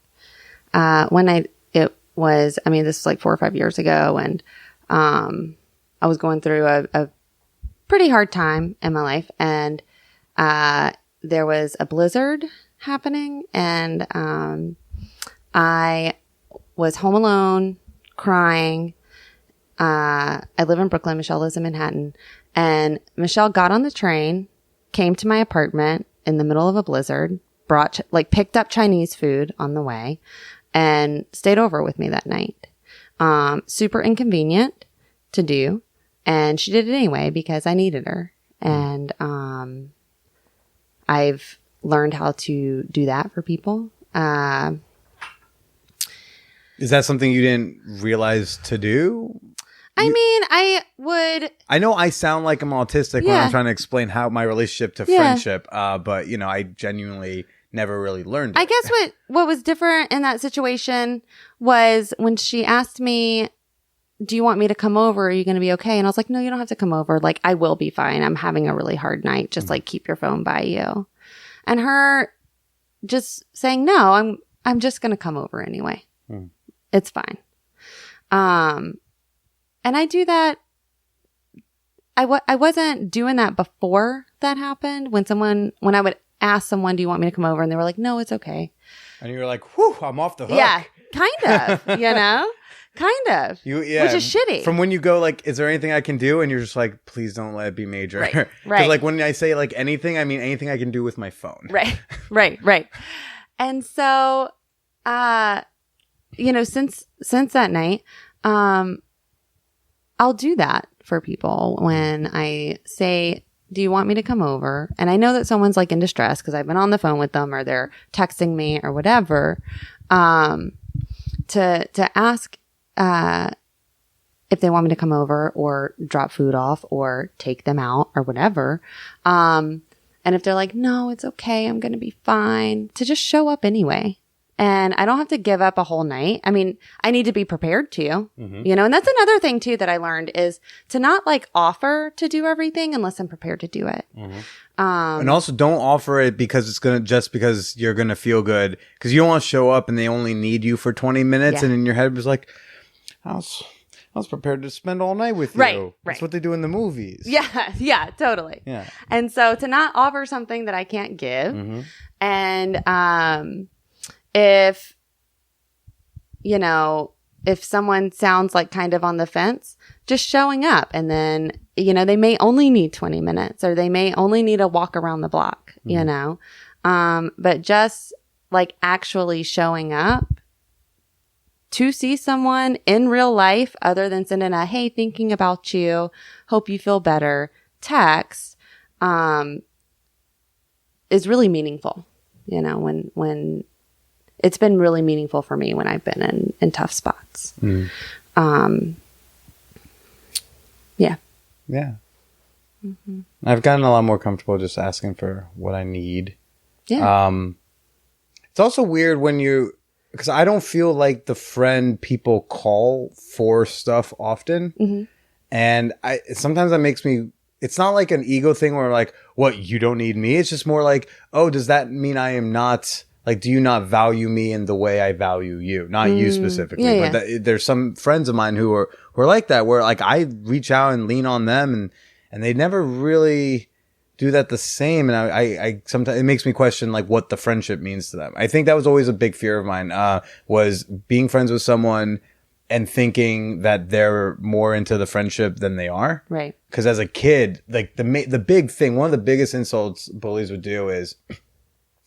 this was like 4 or 5 years ago, and I was going through a pretty hard time in my life, and there was a blizzard happening, and I was home alone, crying. I live in Brooklyn. Michelle lives in Manhattan. And Michelle got on the train, came to my apartment in the middle of a blizzard, picked up Chinese food on the way, and stayed over with me that night. Super inconvenient to do. And she did it anyway because I needed her. And I've learned how to do that for people. Is that something you didn't realize to do? I mean, I would. I know I sound like I'm autistic when I'm trying to explain how my relationship to friendship, but I genuinely never really learned it. I guess what was different in that situation was when she asked me, do you want me to come over? Are you going to be okay? And I was like, no, you don't have to come over. Like, I will be fine. I'm having a really hard night. Just like keep your phone by you. And her just saying, no, I'm just going to come over anyway. It's fine. And I do that. I wasn't doing that before that happened. When I would ask someone, do you want me to come over? And they were like, no, it's okay. And you were like, whew, I'm off the hook. Yeah, kind of, kind of. Which is shitty. From when you go like, is there anything I can do? And you're just like, please don't let it be major. Right. Because like when I say like anything, I mean anything I can do with my phone. Right. And so, since that night, I'll do that for people when I say, do you want me to come over? And I know that someone's like in distress because I've been on the phone with them or they're texting me or whatever, to ask, if they want me to come over or drop food off or take them out or whatever. And if they're like, no, it's okay, I'm going to be fine, to just show up anyway. And I don't have to give up a whole night. I mean, I need to be prepared to, and that's another thing too that I learned is to not like offer to do everything unless I'm prepared to do it. And also don't offer it because because you're going to feel good, because you don't want to show up and they only need you for 20 minutes. And in your head was like, I was prepared to spend all night with you. Right. That's what they do in the movies. Yeah, totally. Yeah. And so to not offer something that I can't give, and if someone sounds like kind of on the fence, just showing up, and then, they may only need 20 minutes or they may only need a walk around the block, but just like actually showing up to see someone in real life other than sending a, hey, thinking about you, hope you feel better text, is really meaningful, when it's been really meaningful for me when I've been in tough spots. Yeah. I've gotten a lot more comfortable just asking for what I need. Yeah. It's also weird because I don't feel like the friend people call for stuff often. And sometimes that makes me, it's not like an ego thing where like, what, you don't need me? It's just more like, oh, does that mean I am not, like, do you not value me in the way I value you? Not you specifically, but there's some friends of mine who are like that, where like I reach out and lean on them and they never really do that the same. And I sometimes it makes me question like what the friendship means to them. I think that was always a big fear of mine, was being friends with someone and thinking that they're more into the friendship than they are. Right. Because as a kid, like the big thing, one of the biggest insults bullies would do is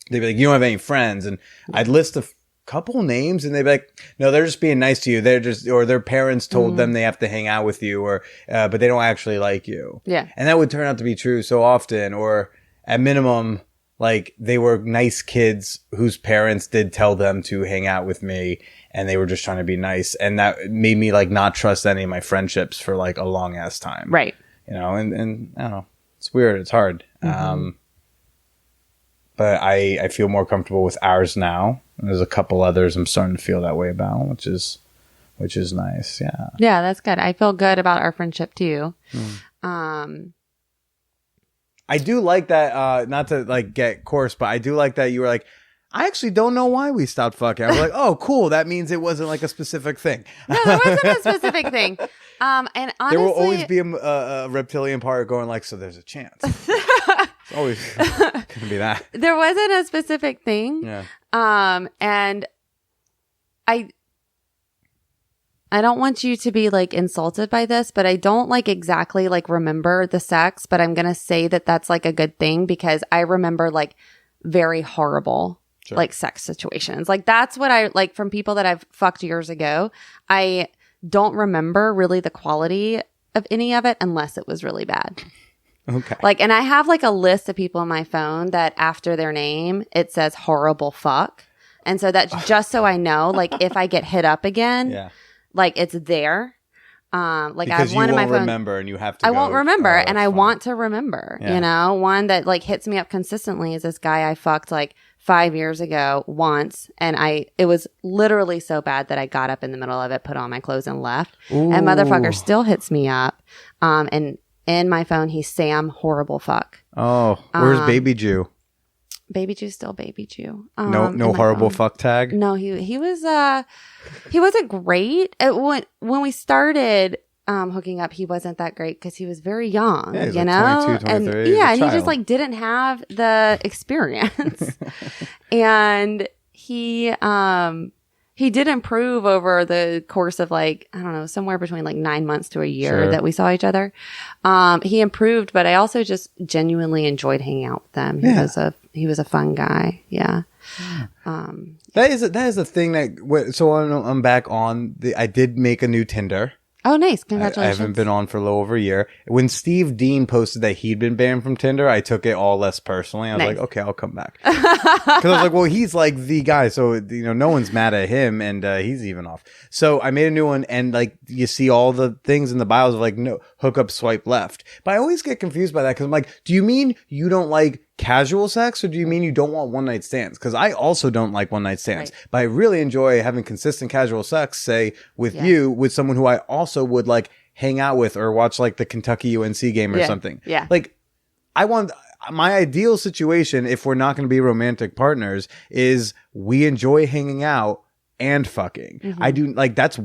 they'd be like, you don't have any friends. And I'd list a couple names and they'd be like, no, they're just being nice to you. They're just, or their parents told them they have to hang out with you, or, but they don't actually like you. Yeah. And that would turn out to be true so often, or at minimum, like they were nice kids whose parents did tell them to hang out with me and they were just trying to be nice. And that made me like not trust any of my friendships for like a long ass time. Right. And I don't know. It's weird. It's hard. But I feel more comfortable with ours now. And there's a couple others I'm starting to feel that way about, which is nice. Yeah. Yeah, that's good. I feel good about our friendship too. I do like that, not to like get coarse, but I do like that you were like, I actually don't know why we stopped fucking. I was like, oh, cool. That means it wasn't like a specific thing. No, there wasn't a specific thing. And honestly, there will always be a reptilian part going like, so there's a chance. It's always going to be that. There wasn't a specific thing. Yeah. And I don't want you to be like insulted by this, but I don't like exactly like remember the sex, but I'm going to say that that's like a good thing because I remember like very horrible like sex situations. Like that's what I like from people that I've fucked years ago. I don't remember really the quality of any of it unless it was really bad. Okay. Like, and I have like a list of people on my phone that after their name, it says horrible fuck. And so that's just so I know, like, if I get hit up again, Yeah. like, it's there. Like, I Because have one you in my won't phone. remember and you have to I won't go, remember, "Oh, and that's I fun." want to remember. Yeah. You know, one that like hits me up consistently is this guy I fucked like 5 years ago once, and it was literally so bad that I got up in the middle of it, put on my clothes, and left. And motherfucker Ooh. still hits me up. And in my phone, he's Sam Horrible Fuck. Oh, where's Baby Jew? Baby Jew, still Baby Jew. No in my horrible phone. fuck tag? No, he wasn't great. When we started hooking up, he wasn't that great because he was very young, Yeah, he's you like know? 22, 23. And He's a and he just child. like didn't have the experience. And he did improve over the course of like, I don't know, somewhere between like 9 months to a year Sure. that we saw each other. He improved, but I also just genuinely enjoyed hanging out with him. He was a fun guy. Yeah. That is a thing that, so I'm back on, I did make a new Tinder. Oh, nice. I Congratulations. haven't been on for a little over a year. When Steve Dean posted that he'd been banned from Tinder, I took it all less personally. I was Nice. like, okay, I'll come back. Because I was like, well, he's like the guy. So, no one's mad at him and he's even off. So I made a new one and like you see all the things in the bios of like, no, hook up, swipe left. But I always get confused by that because I'm like, do you mean you don't like casual sex or do you mean you don't want one night stands? Because I also don't like one night stands, Right. but I really enjoy having consistent casual sex, say with you, with someone who I also would like hang out with or watch like the Kentucky UNC game or Yeah. something. Yeah. Like I want my ideal situation, if we're not going to be romantic partners, is we enjoy hanging out and fucking. Mm-hmm. I do like, that's part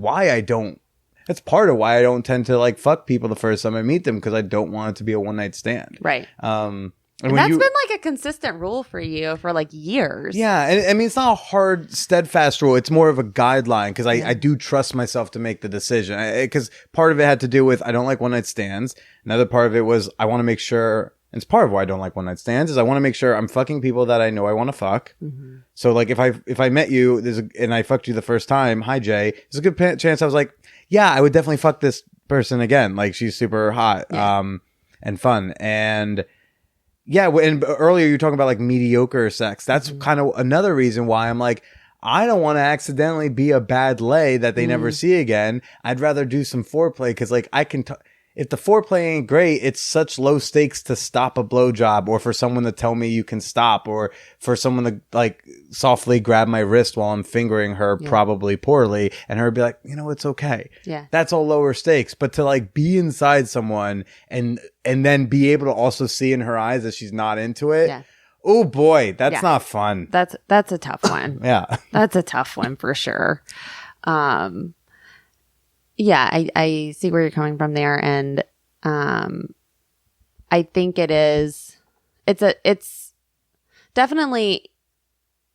of why I don't tend to like fuck people the first time I meet them because I don't want it to be a one night stand. Right. And And when that's been like a consistent rule for you for like years. Yeah, and I mean, it's not a hard, steadfast rule. It's more of a guideline because I do trust myself to make the decision. Because part of it had to do with I don't like one night stands. Another part of it was I want to make sure, and it's part of why I don't like one night stands, is I want to make sure I'm fucking people that I know I want to fuck. Mm-hmm. So like if I met you and I fucked you the first time, hi Jay, there's a good chance I was like, yeah, I would definitely fuck this person again. Like she's super hot, and fun. And yeah, and earlier you were talking about like mediocre sex. That's kind of another reason why I'm like, I don't want to accidentally be a bad lay that they never see again. I'd rather do some foreplay because like I can, if the foreplay ain't great, it's such low stakes to stop a blowjob or for someone to tell me you can stop or for someone to like softly grab my wrist while I'm fingering her probably poorly and her be like, it's okay. Yeah. That's all lower stakes. But to like be inside someone and then be able to also see in her eyes that she's not into it. Yeah. Oh boy, that's Yeah. not fun. That's a tough one. Yeah. That's a tough one for sure. Yeah, I see where you're coming from there. And I think it's definitely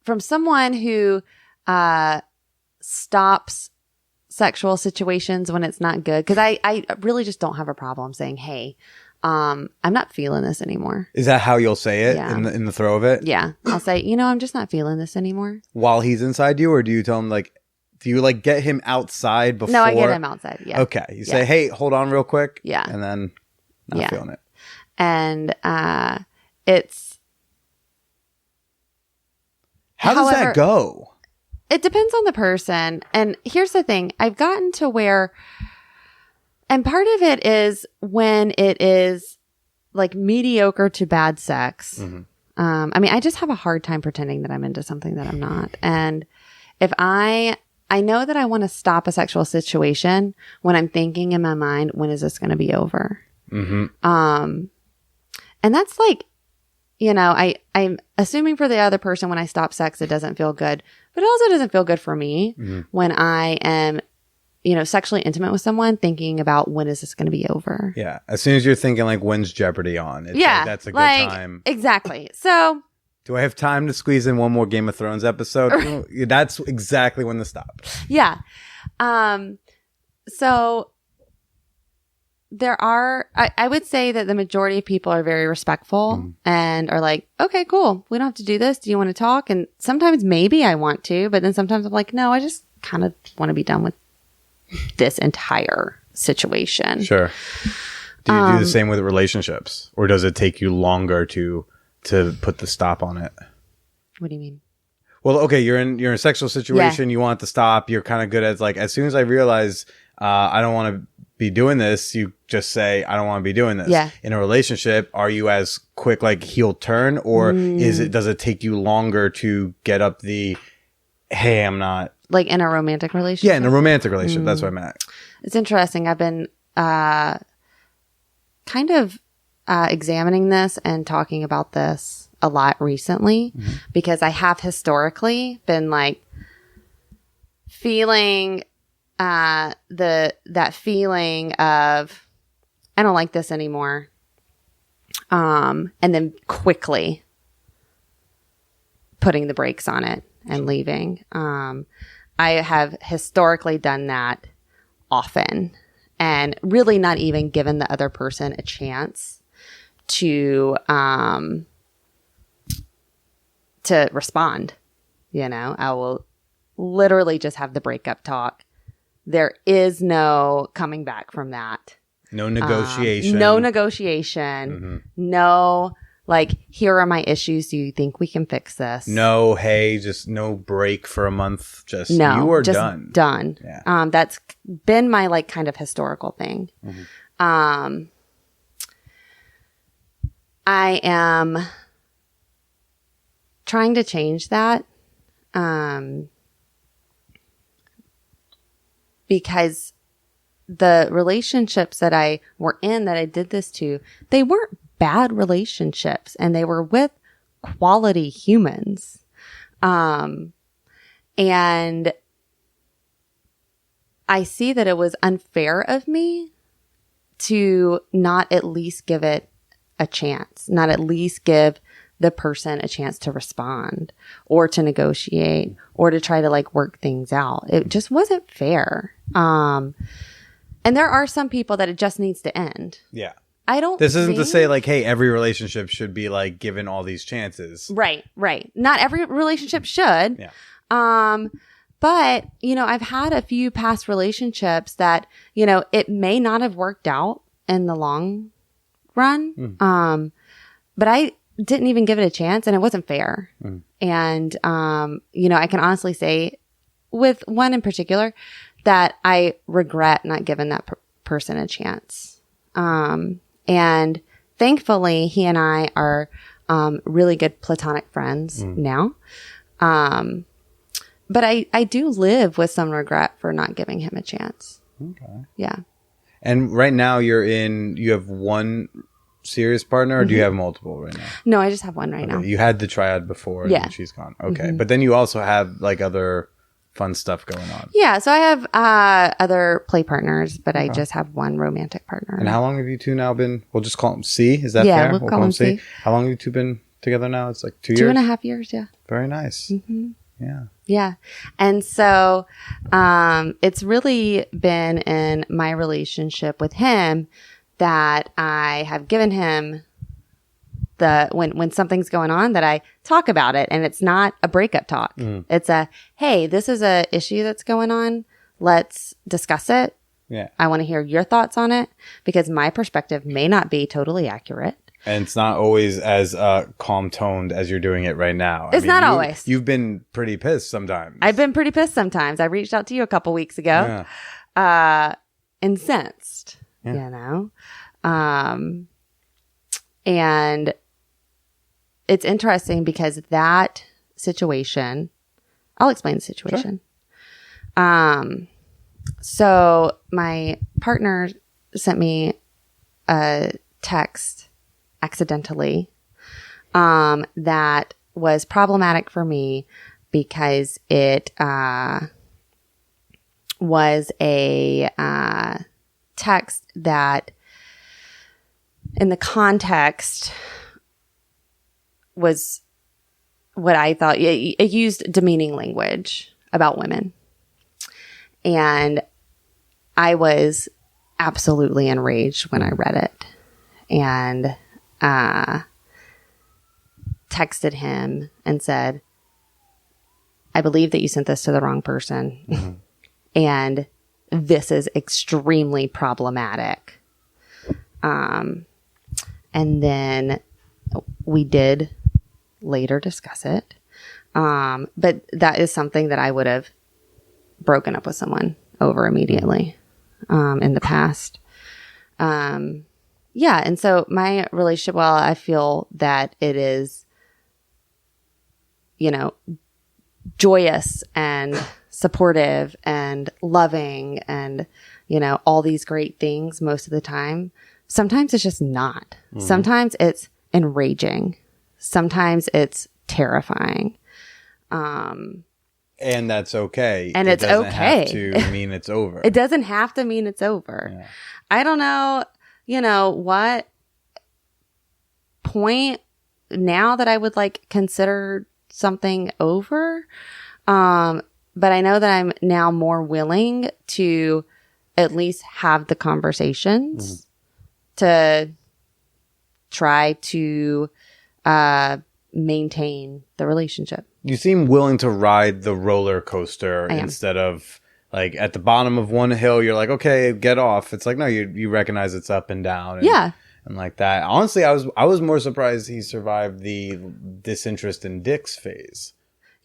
from someone who stops sexual situations when it's not good. Because I really just don't have a problem saying, hey, I'm not feeling this anymore. Is that how you'll say it Yeah. in the throw of it? Yeah. I'll say, I'm just not feeling this anymore. While he's inside you, or do you tell him like, do you like get him outside before? No, I get him outside. Yeah. Okay. You say, hey, hold on real quick. Yeah. And then not Yeah. feeling it. And How does However- that go? it depends on the person. And here's the thing. I've gotten to where, and part of it is when it is like mediocre to bad sex. Mm-hmm. I mean, I just have a hard time pretending that I'm into something that I'm not. And if I know that I want to stop a sexual situation when I'm thinking in my mind, when is this going to be over? Mm-hmm. And that's like, I'm assuming for the other person when I stop sex, it doesn't feel good, but it also doesn't feel good for me when I am, sexually intimate with someone thinking about when is this going to be over? Yeah. As soon as you're thinking like, when's Jeopardy on? It's like, that's a good time. Exactly. So Do I have time to squeeze in one more Game of Thrones episode? That's exactly when to stop. yeah. So there are, I would say that the majority of people are very respectful and are like, okay, cool. We don't have to do this. Do you want to talk? And sometimes maybe I want to, but then sometimes I'm like, no, I just kind of want to be done with this entire situation. Sure. Do you do the same with relationships? Or does it take you longer to put the stop on it? What do you mean? Well, okay, you're in a sexual situation. You want to stop. You're kind of good at like, as soon as I realize I don't want to be doing this, you just say, I don't want to be doing this. Yeah. In a relationship, are you as quick, like heel turn, or does it take you longer to get up the, hey, I'm not. Like in a romantic relationship? Yeah, in a romantic relationship. That's what I meant. It's interesting. I've been kind of examining this and talking about this a lot recently because I have historically been like feeling that feeling of I don't like this anymore, and then quickly putting the brakes on it and leaving. I have historically done that often and really not even given the other person a chance to respond. You know, I will literally just have the breakup talk. There is no coming back from that. No negotiation. No negotiation. No, like, here are my issues. Do you think we can fix this? No, hey, just no break for a month. Just, No, you are just done. Done. Yeah. That's been my, like, kind of historical thing. I am trying to change that. Because the relationships that I were in that I did this to, they weren't bad relationships and they were with quality humans. And I see that it was unfair of me to not at least give it a chance, not at least give the person a chance to respond or to negotiate or to try to like work things out. It just wasn't fair. And there are some people that it just needs to end. Yeah. I don't This isn't to think- say like, hey, every relationship should be like given all these chances. Right. Not every relationship should. Yeah. But, you know, I've had a few past relationships that, you know, it may not have worked out in the long run. But I didn't even give it a chance and it wasn't fair. And, you know, I can honestly say with one in particular that I regret not giving that person a chance. And thankfully he and I are, really good platonic friends now. But I do live with some regret for not giving him a chance. Okay. Yeah. And right now you have one serious partner, or do you have multiple right now? No, I just have one right now. You had the triad before, and Yeah. then she's gone. Okay. But then you also have like other fun stuff going on. Yeah. So I have other play partners, but I just have one romantic partner. And how long have you two now been? We'll just call him C. Is that Yeah, fair? we'll call him C. How long have you two been together now? It's like 2 years? 2.5 years. Yeah. Very nice. Yeah. Yeah. And so it's really been in my relationship with him that I have given him when something's going on that I talk about it, and it's not a breakup talk. It's a, hey, this is a issue that's going on. Let's discuss it. Yeah. I want to hear your thoughts on it because my perspective may not be totally accurate. And it's not always as calm toned as you're doing it right now. It's not always. You've been pretty pissed sometimes. I've been pretty pissed sometimes. I reached out to you a couple weeks ago. Incensed, you know? And it's interesting because that situation, I'll explain the situation. So my partner sent me a text accidentally, that was problematic for me because it, was a, text that in the context was what I thought it used demeaning language about women. And I was absolutely enraged when I read it and texted him and said, I believe that you sent this to the wrong person. And this is extremely problematic. And then we did later discuss it. But that is something that I would have broken up with someone over immediately in the past. Yeah. And so my relationship, well, I feel that it is, joyous and supportive and loving and, all these great things most of the time. Sometimes it's just not. Sometimes it's enraging. Sometimes it's terrifying. And that's okay. And it it's doesn't okay. have to mean it's over. It doesn't have to mean it's over. Yeah. I don't know, what point now that I would consider something over. But I know that I'm now more willing to at least have the conversations to try to maintain the relationship. You seem willing to ride the roller coaster I am. instead of at the bottom of one hill, you're like, okay, get off. It's like, no, you recognize it's up and down. And, Yeah. And like that. Honestly, I was more surprised he survived the disinterest in dicks phase.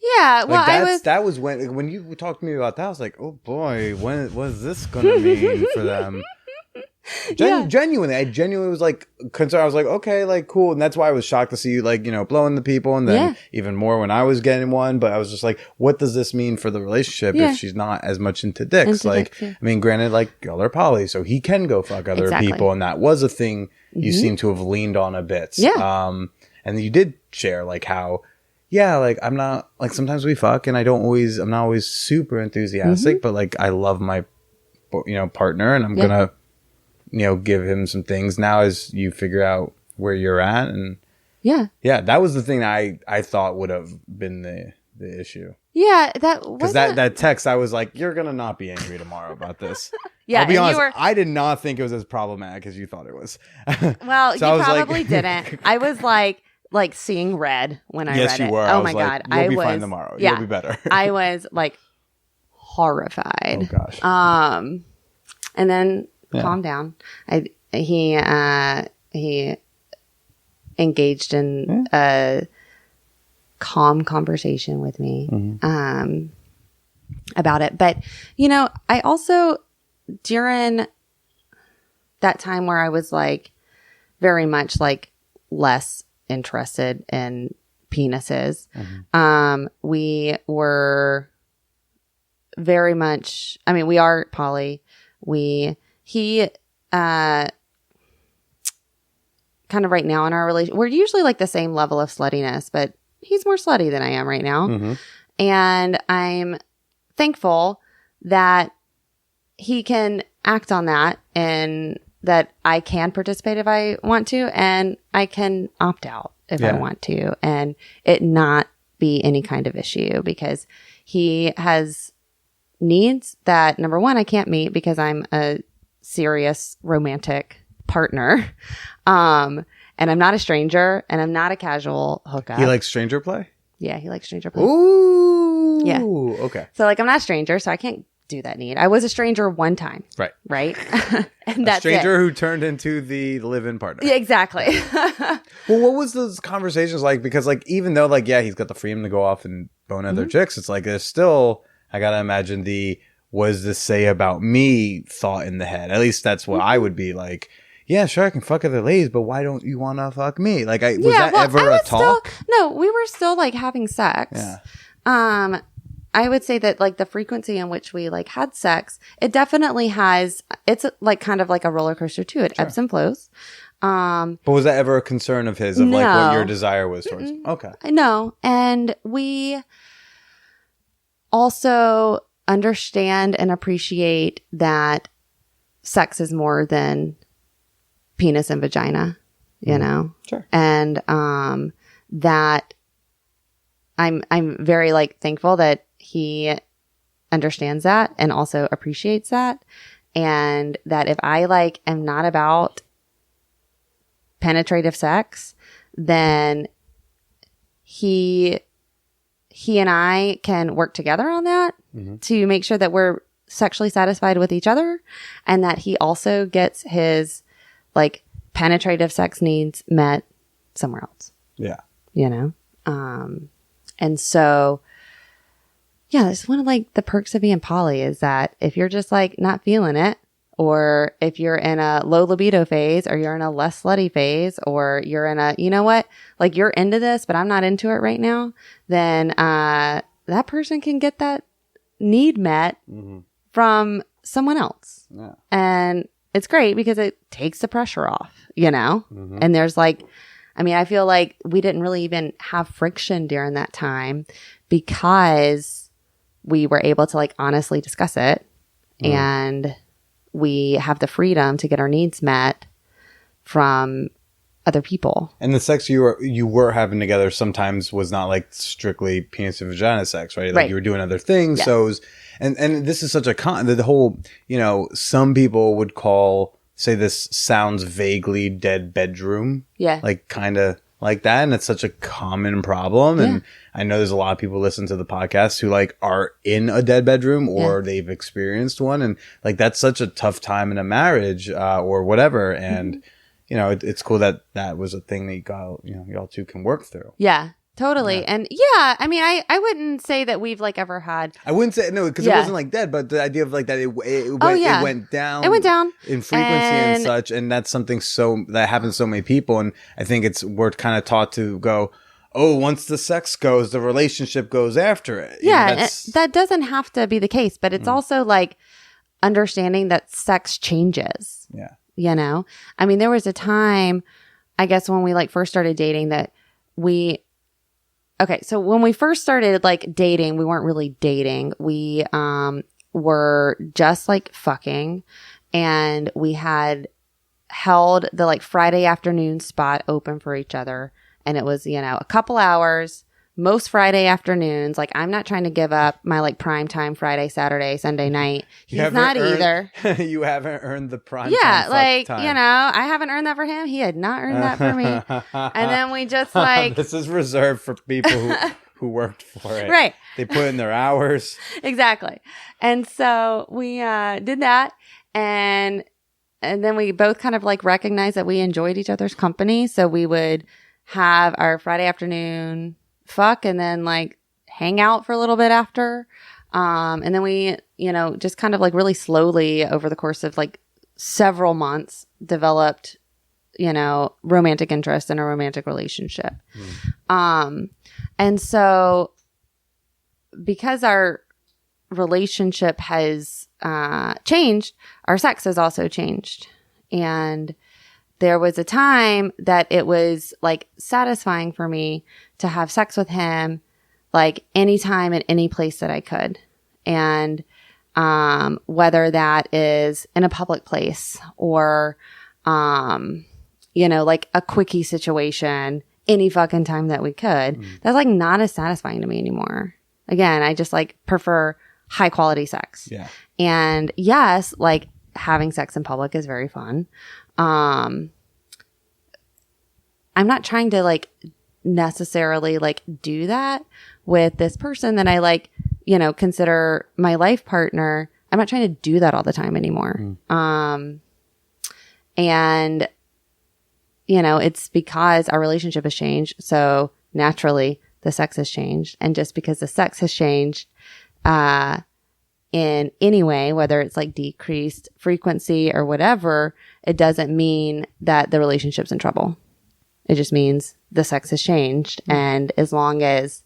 Yeah. Well, that was when you talked to me about that, I was like, oh boy, what is this going to mean for them? Genuinely, I genuinely was concerned. I was like, okay, cool. And that's why I was shocked to see you, blowing the people. And then even more when I was getting one. But I was just like, what does this mean for the relationship if she's not as much into dicks? I mean, granted, y'all are poly, so he can go fuck other people. And that was a thing you seem to have leaned on a bit. Yeah. And you did share how, I'm not, sometimes we fuck and I'm not always super enthusiastic, but I love my, partner and I'm going to, give him some things now as you figure out where you're at. And that was the thing that I thought would have been the issue. Yeah, that was because that text, I was like, you're gonna not be angry tomorrow about this. Yeah, I'll be honest, I did not think it was as problematic as you thought it was. Well, so you probably didn't. I was like seeing red when I read it. Yes, you were. Oh my god, you'll be fine tomorrow. Yeah, you'll be better. I was horrified. Oh gosh. And then calm down. He engaged in a calm conversation with me about it. But, I also, during that time where I was very much less interested in penises, we were very much, we are poly. He kind of right now in our relation, we're usually the same level of sluttiness, but he's more slutty than I am right now. And I'm thankful that he can act on that and that I can participate if I want to, and I can opt out if I want to, and it not be any kind of issue, because he has needs that, number one, I can't meet because I'm a serious romantic partner. And I'm not a stranger, and I'm not a casual hookup. He likes stranger play? Yeah, he likes stranger play. Ooh. Yeah. Okay. So I'm not a stranger, so I can't do that need. I was a stranger one time. Right? And that's a stranger it. who turned into the live-in partner. Yeah, exactly. Well, what was those conversations like? Because even though he's got the freedom to go off and bone other chicks, it's there's still, I gotta imagine what does this say about me thought in the head. At least that's what I would be like. Yeah, sure, I can fuck other ladies, but why don't you want to fuck me? Was that ever a talk? No, we were still having sex. Yeah. I would say that the frequency in which we had sex, it definitely has, it's kind of like a roller coaster too. It ebbs and flows. But was that ever a concern of his, of what your desire was towards? Okay. No. And we also understand and appreciate that sex is more than penis and vagina, Sure. And that I'm very thankful that he understands that and also appreciates that, and that if I am not about penetrative sex, then he and I can work together on that to make sure that we're sexually satisfied with each other, and that he also gets his penetrative sex needs met somewhere else. Yeah. And so, yeah, that's one of like the perks of being poly is that if you're just like not feeling it, or if you're in a low libido phase, or you're in a less slutty phase, or you're in a, you know what, like you're into this, but I'm not into it right now, then that person can get that need met from someone else. Yeah. And it's great because it takes the pressure off, you know? And there's like, I mean, I feel like we didn't really even have friction during that time because we were able to like honestly discuss it and we have the freedom to get our needs met from other people. And the sex you were having together sometimes was not like strictly penis and vagina sex, right? Like Right. you were doing other things. Yeah. So it was, and this is such a the whole, you know, some people would say this sounds vaguely dead bedroom. Yeah. Like kind of like that. And it's such a common problem. And I know there's a lot of people listen to the podcast who like are in a dead bedroom or they've experienced one. And like, that's such a tough time in a marriage or whatever. And, you know, it's cool that that was a thing that y'all two can work through. Yeah, totally. And yeah, I mean, I wouldn't say that we've like ever had. I wouldn't say no because it wasn't like dead, but the idea of like that it went down. It went down in frequency and such, and that's something that happens to so many people. And I think we're kind of taught to go, oh, once the sex goes, the relationship goes after it. Yeah, that doesn't have to be the case, but it's also like understanding that sex changes. Yeah. You know, I mean, there was a time, I guess, when we like first started dating so when we first started like dating, we weren't really dating. We were just like fucking, and we had held the like Friday afternoon spot open for each other. And it was, you know, a couple hours, most Friday afternoons. Like, I'm not trying to give up my like prime time Friday, Saturday, Sunday night. He's not either. You haven't earned the prime Yeah, time. like, time. you know, I haven't earned that for him. He had not earned that for me. And then we just like... This is reserved for people who worked for it. Right. They put in their hours. Exactly. And so we did that. And then we both kind of like recognized that we enjoyed each other's company. So we would have our Friday afternoon fuck and then like hang out for a little bit after. And then we, you know, just kind of like really slowly over the course of like several months developed, you know, romantic interest in a romantic relationship. And so because our relationship has changed, our sex has also changed. And there was a time that it was like satisfying for me to have sex with him like anytime and any place that I could. And whether that is in a public place or, you know, like a quickie situation, any fucking time that we could, that's like not as satisfying to me anymore. Again, I just like prefer high quality sex. Yeah. And yes, like having sex in public is very fun. I'm not trying to like necessarily like do that with this person that I like, you know, consider my life partner. I'm not trying to do that all the time anymore. And you know, it's because our relationship has changed. So naturally the sex has changed. And just because the sex has changed, in any way, whether it's like decreased frequency or whatever, it doesn't mean that the relationship's in trouble. It just means the sex has changed. And as long as,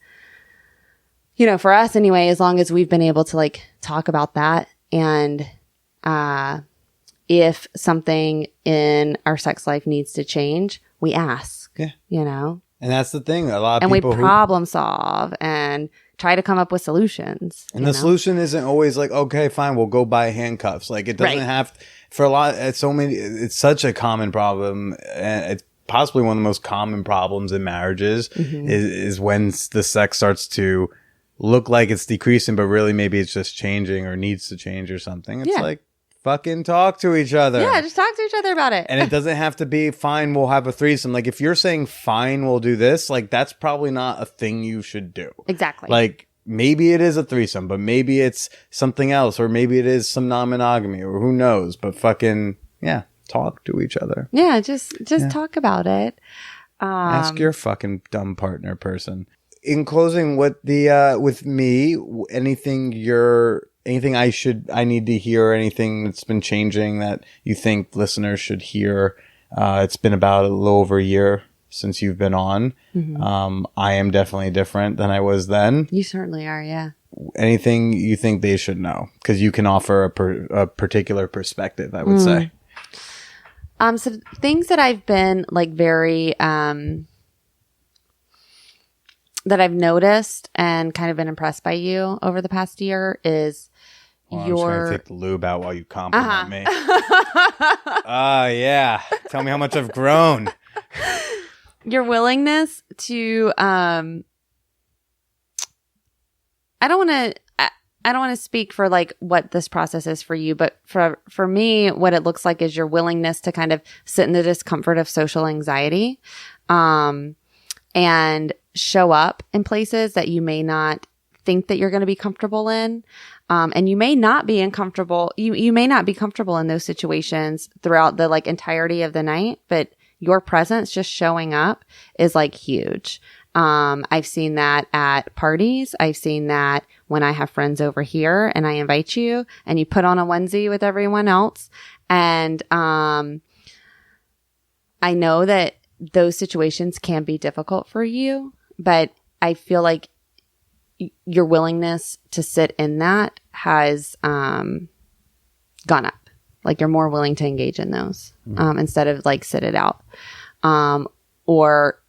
you know, for us anyway, as long as we've been able to like talk about that and, if something in our sex life needs to change, we ask, you know? And that's the thing. A lot of and people we problem solve and try to come up with solutions. And the solution isn't always like, okay, fine, we'll go buy handcuffs. Like it doesn't have for a lot. It's such a common problem. And it's possibly one of the most common problems in marriages is when the sex starts to look like it's decreasing, but really maybe it's just changing or needs to change or something. It's like, fucking talk to each other. Yeah, just talk to each other about it. And it doesn't have to be fine, we'll have a threesome. Like if you're saying fine, we'll do this, like that's probably not a thing you should do. Exactly. Like maybe it is a threesome, but maybe it's something else, or maybe it is some non-monogamy, or who knows. But fucking talk to each other. Yeah, just talk about it. Ask your fucking dumb partner person. in closing, what the with me, anything I need to hear, anything that's been changing that you think listeners should hear? It's been about a little over a year since you've been on. I am definitely different than I was then. You certainly are, yeah. Anything you think they should know? Because you can offer a particular perspective, I would say. So things that I've been like very, that I've noticed and kind of been impressed by you over the past year is I'm just going to take the lube out while you compliment me. Yeah. Tell me how much I've grown. Your willingness to, I don't want to speak for like what this process is for you, but for me, what it looks like is your willingness to kind of sit in the discomfort of social anxiety, and show up in places that you may not think that you're going to be comfortable in. And you may not be uncomfortable. You may not be comfortable in those situations throughout the like entirety of the night, but your presence just showing up is like huge. I've seen that at parties. I've seen that when I have friends over here and I invite you and you put on a onesie with everyone else. And, I know that those situations can be difficult for you, but I feel like your willingness to sit in that has, gone up. Like you're more willing to engage in those, instead of like sit it out, or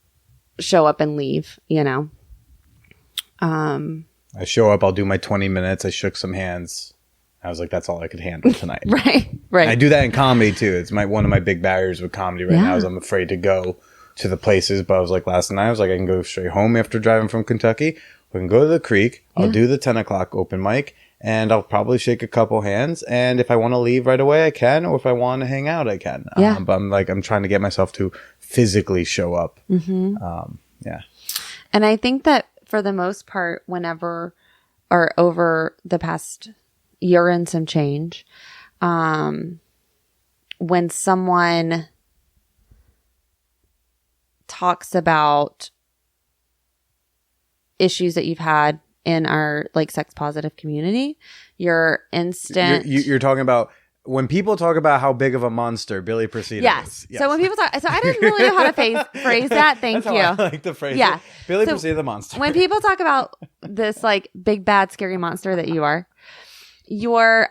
show up and leave, you know? I show up, I'll do my 20 minutes. I shook some hands. I was like, that's all I could handle tonight. Right. I do that in comedy too. It's one of my big barriers with comedy right now is I'm afraid to go to the places. But I was like, last night, I was like, I can go straight home after driving from Kentucky. We can go to the creek. I'll do the 10 o'clock open mic and I'll probably shake a couple hands. And if I want to leave right away, I can. Or if I want to hang out, I can. But I'm trying to get myself to physically show up. Yeah. And I think that for the most part, whenever or over the past year and some change, when someone talks about issues that you've had in our like sex positive community, your instant you're talking about when people talk about how big of a monster Billy Procida is. Yes. So when people talk, so I didn't really know how to phrase that. Thank That's you. How I like to phrase it. Billy Procida the monster. When people talk about this like big bad scary monster that you are, your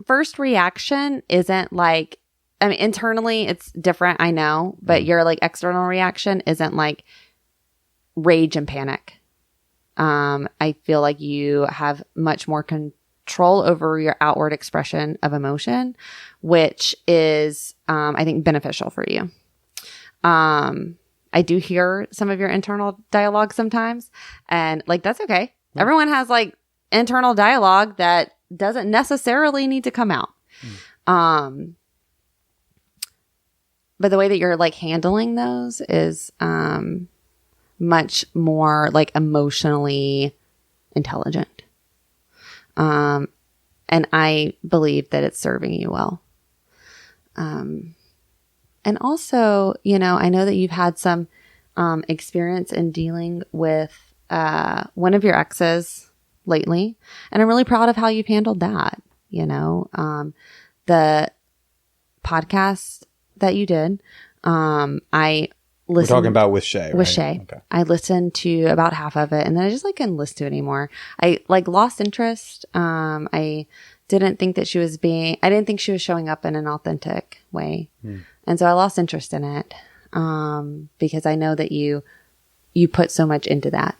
first reaction isn't like, I mean, internally it's different, I know, but your like external reaction isn't like rage and panic. I feel like you have much more control over your outward expression of emotion, which is, I think, beneficial for you. I do hear some of your internal dialogue sometimes, and like, that's okay. Yeah. Everyone has like internal dialogue that doesn't necessarily need to come out. But the way that you're like handling those is, much more like emotionally intelligent. And I believe that it's serving you well. And also, you know, I know that you've had some experience in dealing with one of your exes lately, and I'm really proud of how you've handled that. You know, the podcast that you did, I We're talking about with Shay, with Shay. Okay. I listened to about half of it and then I just like couldn't listen to it anymore. I like lost interest. I didn't think that I didn't think she was showing up in an authentic way. And so I lost interest in it. Because I know that you put so much into that.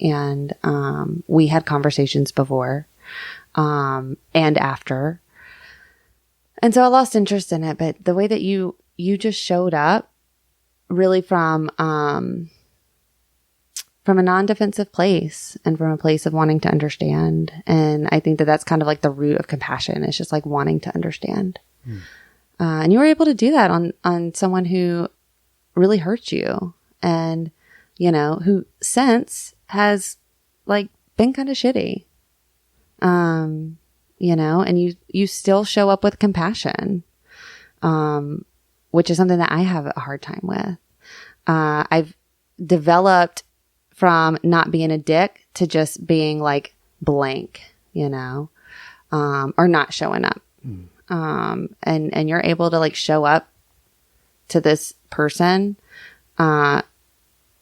And, we had conversations before, and after. And so I lost interest in it, but the way that you just showed up, really from a non-defensive place and from a place of wanting to understand. And I think that that's kind of like the root of compassion. It's just like wanting to understand. And you were able to do that on someone who really hurt you and, you know, who since has like been kind of shitty. You know, and you still show up with compassion. Which is something that I have a hard time with. I've developed from not being a dick to just being like blank, or not showing up. And you're able to like show up to this person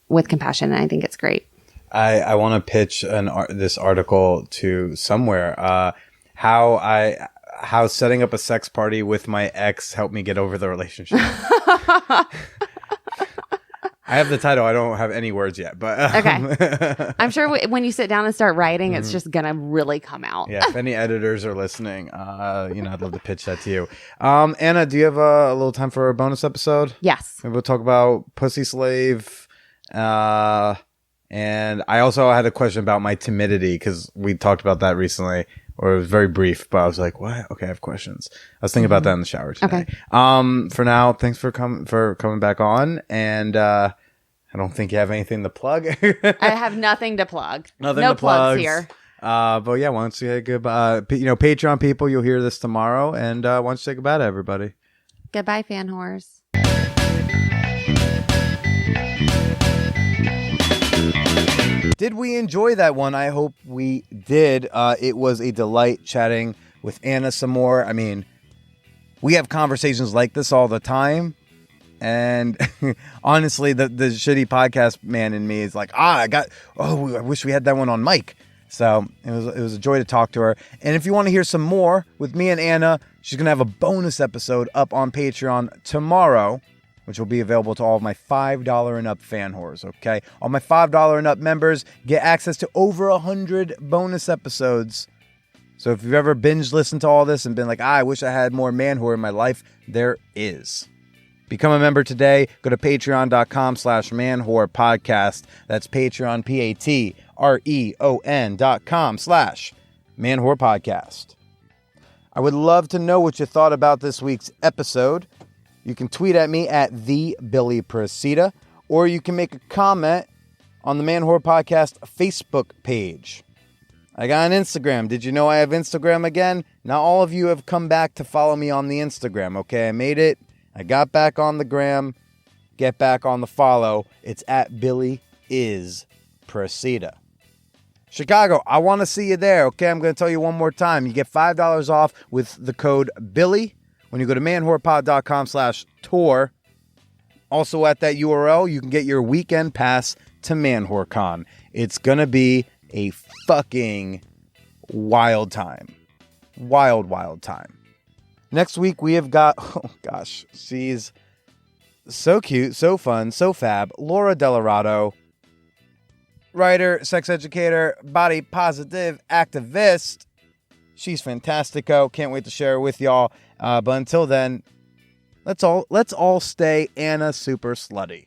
with compassion. And I think it's great. I want to pitch this article to somewhere. How setting up a sex party with my ex helped me get over the relationship. I have the title. I don't have any words yet, but okay. I'm sure when you sit down and start writing, it's just gonna really come out. Yeah. If any editors are listening, I'd love to pitch that to you. Anna, do you have a little time for a bonus episode? Yes. Maybe we'll talk about Pussy Slave. And I also had a question about my timidity because we talked about that recently, or it was very brief, but I was like, what? Okay, I have questions. I was thinking about that in the shower today. Okay. For now, thanks for coming back on. And, I don't think you have anything to plug. I have nothing to plug. No plugs plugs here. But yeah, why don't you say goodbye? Patreon people, you'll hear this tomorrow. And why don't you say goodbye to everybody? Goodbye, fan whores. Did we enjoy that one? I hope we did. It was a delight chatting with Anna some more. I mean, we have conversations like this all the time. And honestly, the shitty podcast man in me is like, I wish we had that one on mic. So it was a joy to talk to her. And if you want to hear some more with me and Anna, she's going to have a bonus episode up on Patreon tomorrow, which will be available to all of my $5 and up fan whores, okay? All my $5 and up members get access to over 100 bonus episodes. So if you've ever binge listened to all this and been like, I wish I had more man whore in my life, there is. Become a member today. Go to patreon.com/manwhorepodcast. That's Patreon, patreon.com/manwhorepodcast. I would love to know what you thought about this week's episode. You can tweet at me at @TheBillyProcida, or you can make a comment on the Man Whore Podcast Facebook page. I got an Instagram. Did you know I have Instagram again? Not all of you have come back to follow me on the Instagram, okay? I made it. I got back on the gram. Get back on the follow. It's at Billy is Procida. Chicago, I want to see you there, okay? I'm going to tell you one more time. You get $5 off with the code Billy when you go to manwhorepod.com/tour. Also at that URL, you can get your weekend pass to ManwhoreCon. It's going to be a fucking wild time. Wild time. Next week, we have got, oh gosh, she's so cute, so fun, so fab, Laura Delarado, writer, sex educator, body positive activist. She's fantastico. Can't wait to share her with y'all. But until then, let's all stay Anna super slutty.